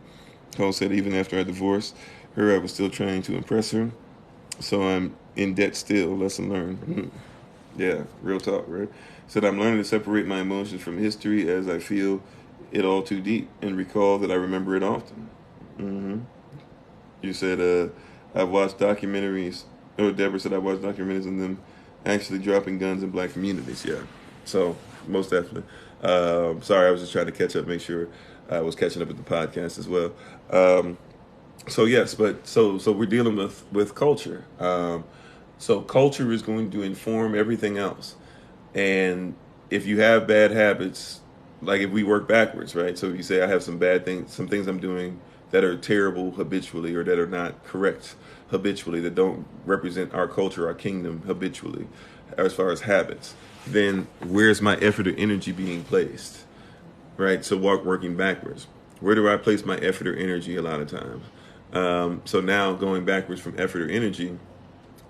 Speaker 1: Cole said, even after I divorced her, I was still trying to impress her. So I'm in debt still. Lesson learned. Yeah, real talk, right? Said, I'm learning to separate my emotions from history as I feel it all too deep and recall that I remember it often. You said, I've watched documentaries. Oh, Deborah said I watched documentaries on them actually dropping guns in black communities. Yeah, so most definitely. Sorry, I was just trying to catch up, make sure I was catching up with the podcast as well. So yes, but so we're dealing with culture. So culture is going to inform everything else, and if you have bad habits, like if we work backwards, right? So if you say I have some bad things, some things I'm doing that are terrible habitually, or that are not correct habitually, that don't represent our culture, our kingdom habitually, as far as habits, then where's my effort or energy being placed, right? So working backwards, where do I place my effort or energy a lot of times? So now going backwards from effort or energy,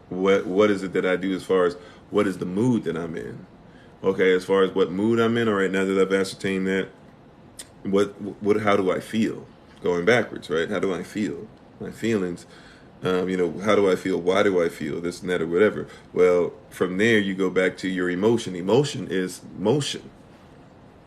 Speaker 1: what is it that I do as far as what is the mood that I'm in? Okay, as far as what mood I'm in, all right, now that I've ascertained that, how do I feel? Going backwards, right? How do I feel? My feelings, how do I feel? Why do I feel this and that or whatever? Well, from there you go back to your emotion. Emotion is motion.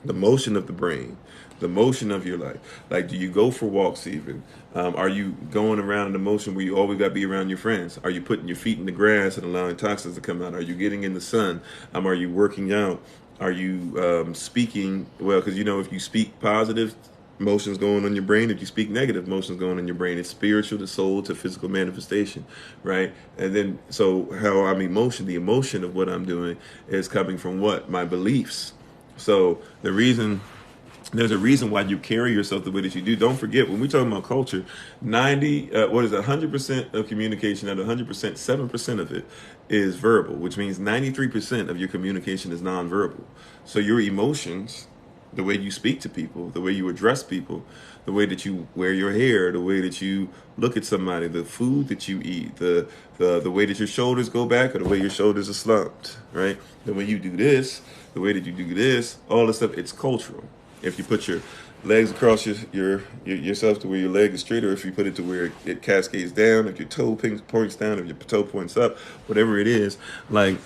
Speaker 1: The motion of the brain, the motion of your life. Like, do you go for walks even? Are you going around in the motion where you always got to be around your friends? Are you putting your feet in the grass and allowing toxins to come out? Are you getting in the sun? Are you working out? Are you speaking? Well, because if you speak positive, motions going on your brain. If you speak negative, motions going on your brain. It's spiritual to soul to physical manifestation, right? And then, so how I'm the emotion of what I'm doing is coming from what? My beliefs. So there's a reason why you carry yourself the way that you do. Don't forget, when we talk about culture, 100% of communication, at 100%, 7% of it is verbal, which means 93% of your communication is nonverbal. So your emotions the way you speak to people, the way you address people, the way that you wear your hair, the way that you look at somebody, the food that you eat, the way that your shoulders go back or the way your shoulders are slumped, right? The way you do this, the way that you do this, all this stuff, it's cultural. If you put your legs across yourself to where your leg is straight, or if you put it to where it cascades down, if your toe points down, if your toe points up, whatever it is, like,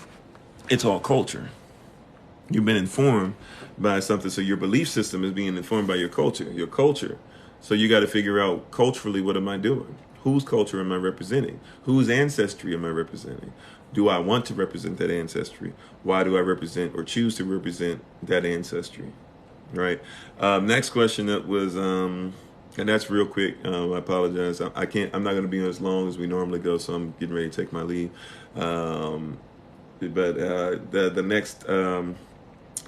Speaker 1: it's all culture. You've been informed by something, so your belief system is being informed by your culture. Your culture. So you got to figure out culturally, what am I doing? Whose culture am I representing? Whose ancestry am I representing? Do I want to represent that ancestry? Why do I represent or choose to represent that ancestry? Right. Next question that was, and that's real quick. I apologize. I can't. I'm not going to be on as long as we normally go, so I'm getting ready to take my leave. But the next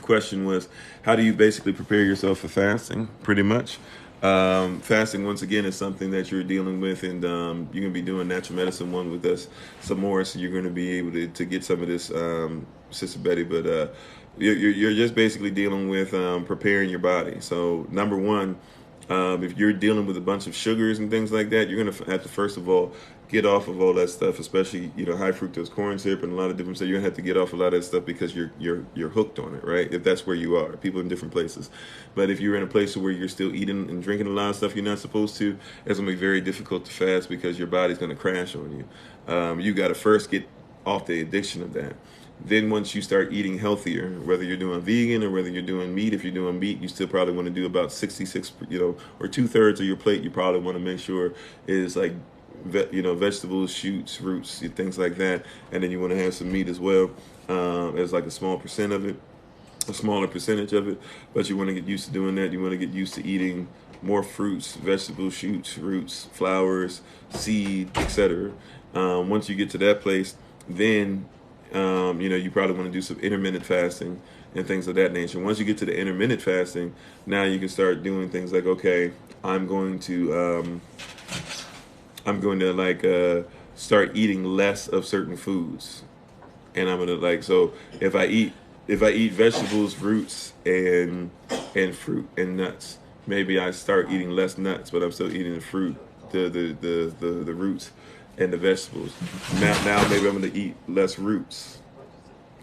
Speaker 1: question was, how do you basically prepare yourself for fasting? Pretty much. Fasting, once again, is something that you're dealing with, and you're going to be doing Natural Medicine 1 with us some more, so you're going to be able to get some of this, Sister Betty, but you're just basically dealing with preparing your body. So number one, if you're dealing with a bunch of sugars and things like that, you're going to have to, first of all, get off of all that stuff, especially, high fructose corn syrup and a lot of different stuff. You're gonna have to get off a lot of that stuff because you're hooked on it, right? If that's where you are, people in different places. But if you're in a place where you're still eating and drinking a lot of stuff you're not supposed to, it's gonna be very difficult to fast because your body's gonna crash on you. You got to first get off the addiction of that. Then once you start eating healthier, whether you're doing vegan or whether you're doing meat, if you're doing meat, you still probably want to do about 66, or 2/3 of your plate. You probably want to make sure is like, vegetables, shoots, roots, things like that. And then you want to have some meat as well, as like a small percent of it, a smaller percentage of it. But you want to get used to doing that. You want to get used to eating more fruits, vegetables, shoots, roots, flowers, seed, etc. Once you get to that place, then you probably want to do some intermittent fasting and things of that nature. Once you get to the intermittent fasting, now you can start doing things like, okay, I'm going to start eating less of certain foods, and I'm gonna so if I eat vegetables, roots, and fruit and nuts, maybe I start eating less nuts, but I'm still eating the fruit, the roots, and the vegetables. Now maybe I'm gonna eat less roots,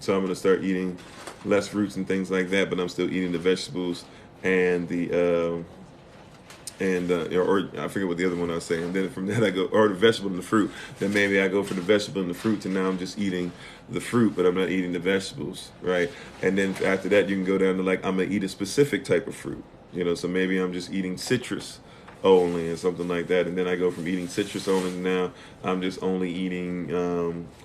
Speaker 1: so I'm gonna start eating less roots and things like that, but I'm still eating the vegetables and the or I forget what the other one I was saying. And then from that I go, or the vegetable and the fruit. Then maybe I go for the vegetable and the fruit, and now I'm just eating the fruit, but I'm not eating the vegetables, right? And then after that, you can go down to I'm gonna eat a specific type of fruit, So maybe I'm just eating citrus only and something like that. And then I go from eating citrus only to now I'm just only eating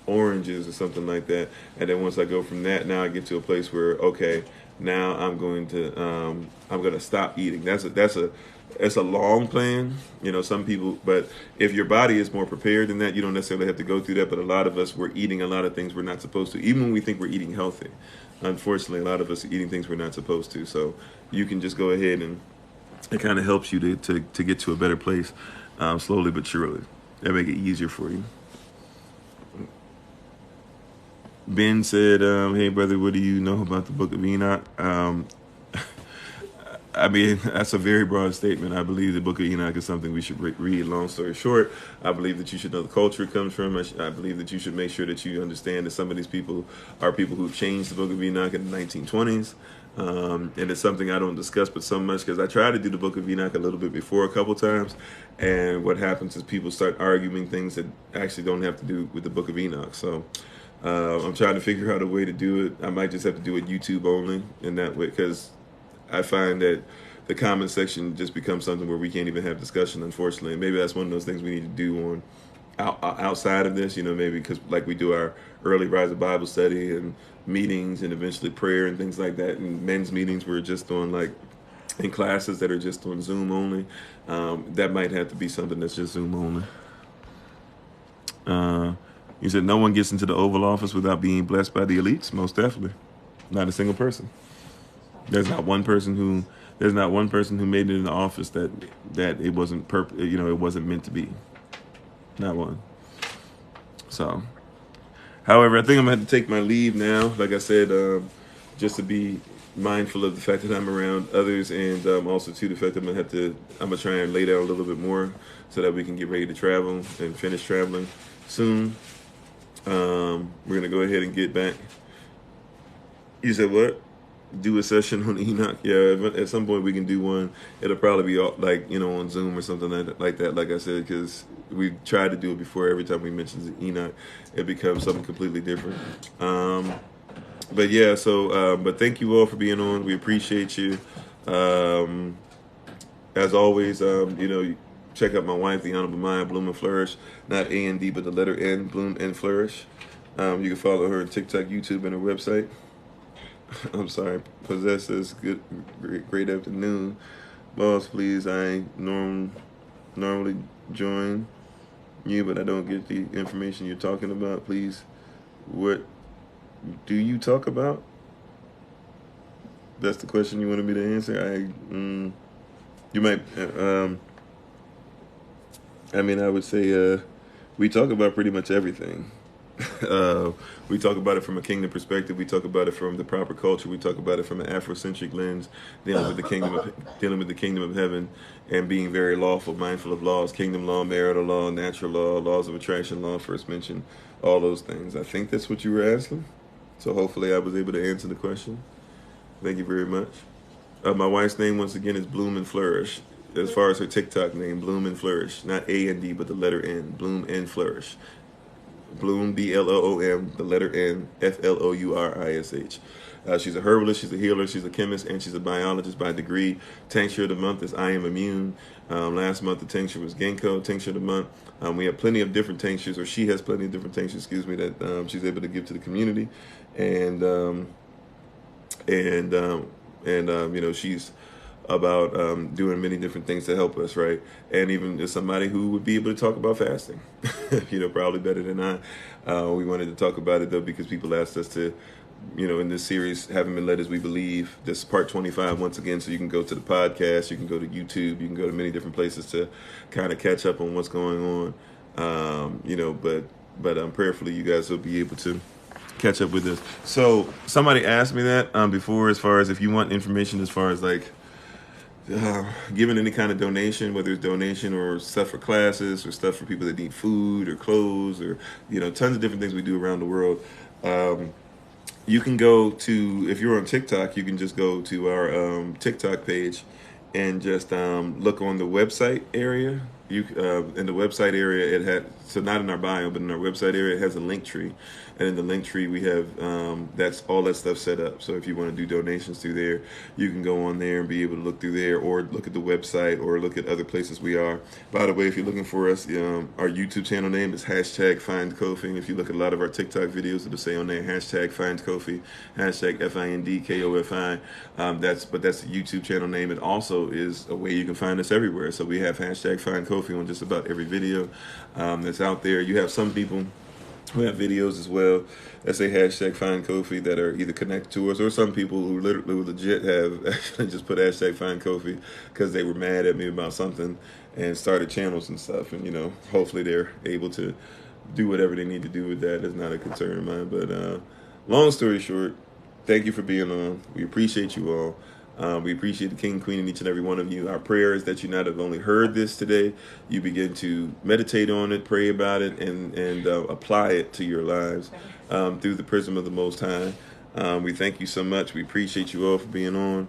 Speaker 1: oranges or something like that. And then once I go from that, now I get to a place where, okay, now I'm going to stop eating. It's a long plan, some people, but if your body is more prepared than that, you don't necessarily have to go through that. But a lot of us, we're eating a lot of things we're not supposed to, even when we think we're eating healthy. Unfortunately, a lot of us are eating things we're not supposed to. So you can just go ahead, and it kind of helps you to get to a better place, slowly but surely. That make it easier for you. Ben said, hey brother, what do you know about the Book of Enoch? I mean, that's a very broad statement. I believe the Book of Enoch is something we should read. Long story short, I believe that you should know the culture it comes from. I believe that you should make sure that you understand that some of these people are people who've changed the Book of Enoch in the 1920s. And it's something I don't discuss but so much because I tried to do the Book of Enoch a little bit before a couple times. And what happens is people start arguing things that actually don't have to do with the Book of Enoch. So I'm trying to figure out a way to do it. I might just have to do it YouTube only in that way, because I find that the comment section just becomes something where we can't even have discussion, unfortunately. And maybe that's one of those things we need to do outside of this, maybe because we do our early rise of Bible study and meetings and eventually prayer and things like that. And men's meetings we're just doing in classes that are just on Zoom only. That might have to be something that's just Zoom only. You said no one gets into the Oval Office without being blessed by the elites. Most definitely. Not a single person. There's not one person who made it in the office that it wasn't it wasn't meant to be. Not one. So, however, I think I'm gonna have to take my leave now. Like I said, just to be mindful of the fact that I'm around others, and also too the fact that I'm gonna try and lay down a little bit more so that we can get ready to travel and finish traveling soon. We're gonna go ahead and get back. You said what? Do a session on Enoch? Yeah, at some point we can do one. It'll probably be like on Zoom or something like that. Like I said, because we tried to do it before. Every time we mention Enoch, it becomes something completely different. But yeah, so but thank you all for being on. We appreciate you. As always, check out my wife, the Honorable Maya Bloom and Flourish, not A&D, but the letter N, Bloom and Flourish. You can follow her on TikTok, YouTube, and her website. I'm sorry, Possess says great afternoon. Boss, please, I normally join you, but I don't get the information you're talking about. Please, what do you talk about? That's the question you wanted me to answer. You might, I would say we talk about pretty much everything. We talk about it from a kingdom perspective. We talk about it from the proper culture. We talk about it from an Afrocentric lens, dealing with the kingdom of heaven, and being very lawful, mindful of laws, kingdom law, marital law, natural law, laws of attraction law, first mentioned, all those things. I think that's what you were asking. So hopefully I was able to answer the question. Thank you very much. My wife's name, once again, is Bloom and Flourish. As far as her TikTok name, Bloom and Flourish. Not A&D, but the letter N. Bloom and Flourish. Bloom, BLOOM, the letter N, FLOURISH. She's a herbalist, she's a healer, she's a chemist, and she's a biologist by degree. Tincture of the month is I Am Immune. Last month the tincture was Ginkgo. Tincture of the month. We have plenty of different tinctures, or she has plenty of different tinctures, that she's able to give to the community. And she's about doing many different things to help us, right? And even as somebody who would be able to talk about fasting, probably better than I. We wanted to talk about it though because people asked us to, in this series, haven't been led as we believe. This is part 25 once again, so you can go to the podcast, you can go to YouTube, you can go to many different places to kind of catch up on what's going on. But prayerfully you guys will be able to catch up with this. So somebody asked me that before, as far as if you want information as far as like giving any kind of donation, whether it's donation or stuff for classes or stuff for people that need food or clothes or tons of different things we do around the world. You can go to, if you're on TikTok, you can just go to our TikTok page and just look on the website area. In the website area, it had, so not in our bio, but in our website area, it has a link tree. And in the link tree, we have that's all that stuff set up. So if you want to do donations through there, you can go on there and be able to look through there, or look at the website, or look at other places we are. By the way, if you're looking for us, our YouTube channel name is #FindKofi. And if you look at a lot of our TikTok videos, it'll say on there #FindKofi, #FindKofi. That's the YouTube channel name. It also is a way you can find us everywhere. So we have #FindKofi on just about every video that's out there. You have some people who have videos as well that say #FindKofi that are either connected to us, or some people who legit have actually just put #FindKofi because they were mad at me about something and started channels and stuff. And hopefully they're able to do whatever they need to do with that. That's not a concern of mine. But long story short, thank you for being on. We appreciate you all. We appreciate the King and Queen in each and every one of you. Our prayer is that you not have only heard this today, you begin to meditate on it, pray about it, and apply it to your lives through the prism of the Most High. We thank you so much. We appreciate you all for being on.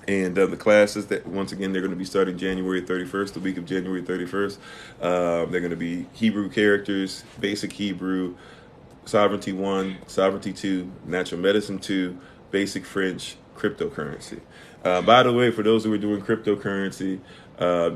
Speaker 1: And the classes, that once again, they're going to be starting January 31st, the week of January 31st. They're going to be Hebrew characters, basic Hebrew, Sovereignty 1, Sovereignty 2, Natural Medicine 2, Basic French, cryptocurrency. By the way, for those who are doing cryptocurrency,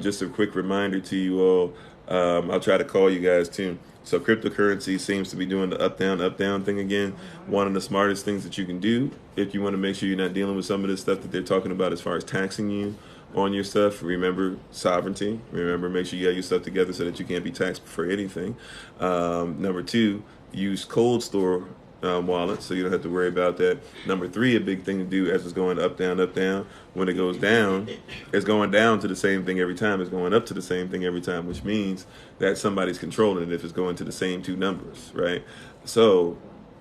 Speaker 1: just a quick reminder to you all, I'll try to call you guys too. So cryptocurrency seems to be doing the up, down thing again. One of the smartest things that you can do if you want to make sure you're not dealing with some of this stuff that they're talking about as far as taxing you on your stuff. Remember sovereignty. Remember, make sure you got your stuff together so that you can't be taxed for anything. Number 2, use cold store wallets, so you don't have to worry about that. Number 3, a big thing to do as it's going up, down, when it goes down, it's going down to the same thing every time. It's going up to the same thing every time, which means that somebody's controlling it if it's going to the same 2 numbers, right? So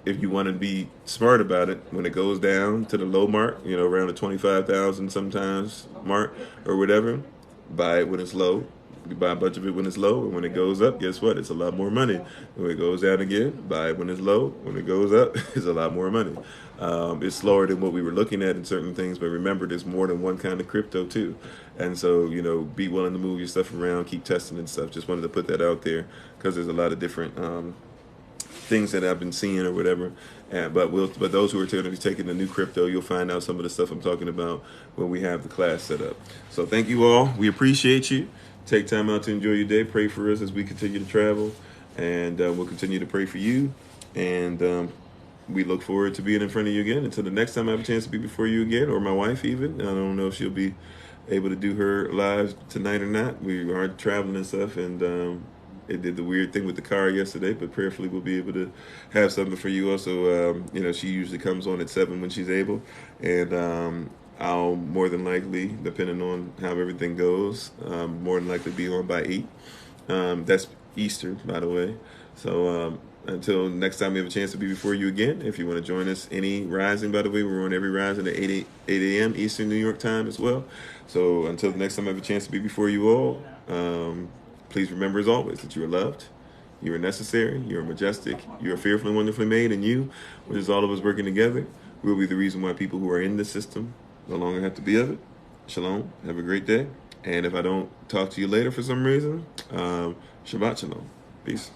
Speaker 1: if you want to be smart about it, when it goes down to the low mark, around the 25,000 sometimes mark or whatever, buy it when it's low. You buy a bunch of it when it's low, and when it goes up, guess what? It's a lot more money. When it goes down again, buy it when it's low. When it goes up, it's a lot more money. It's slower than what we were looking at in certain things, but remember, there's more than one kind of crypto too. And so, be willing to move your stuff around, keep testing and stuff. Just wanted to put that out there because there's a lot of different things that I've been seeing or whatever. But those who are going to be taking the new crypto, you'll find out some of the stuff I'm talking about when we have the class set up. So thank you all. We appreciate you. Take time out to enjoy your day. Pray for us as we continue to travel, and we'll continue to pray for you. And we look forward to being in front of you again. Until the next time I have a chance to be before you again, or my wife even. I don't know if she'll be able to do her live tonight or not. We are traveling and stuff, and it did the weird thing with the car yesterday, but prayerfully we'll be able to have something for you also. She usually comes on at 7 when she's able, and I'll more than likely, depending on how everything goes, more than likely be on by 8. That's Easter, by the way. So until next time we have a chance to be before you again, if you want to join us any rising, by the way, we're on every rising at 8 a.m. Eastern New York time as well. So until the next time I have a chance to be before you all, please remember as always that you are loved, you are necessary, you are majestic, you are fearfully and wonderfully made, and you, which is all of us working together, will be the reason why people who are in this system no longer have to be of it. Shalom. Have a great day. And if I don't talk to you later for some reason, Shabbat Shalom. Peace.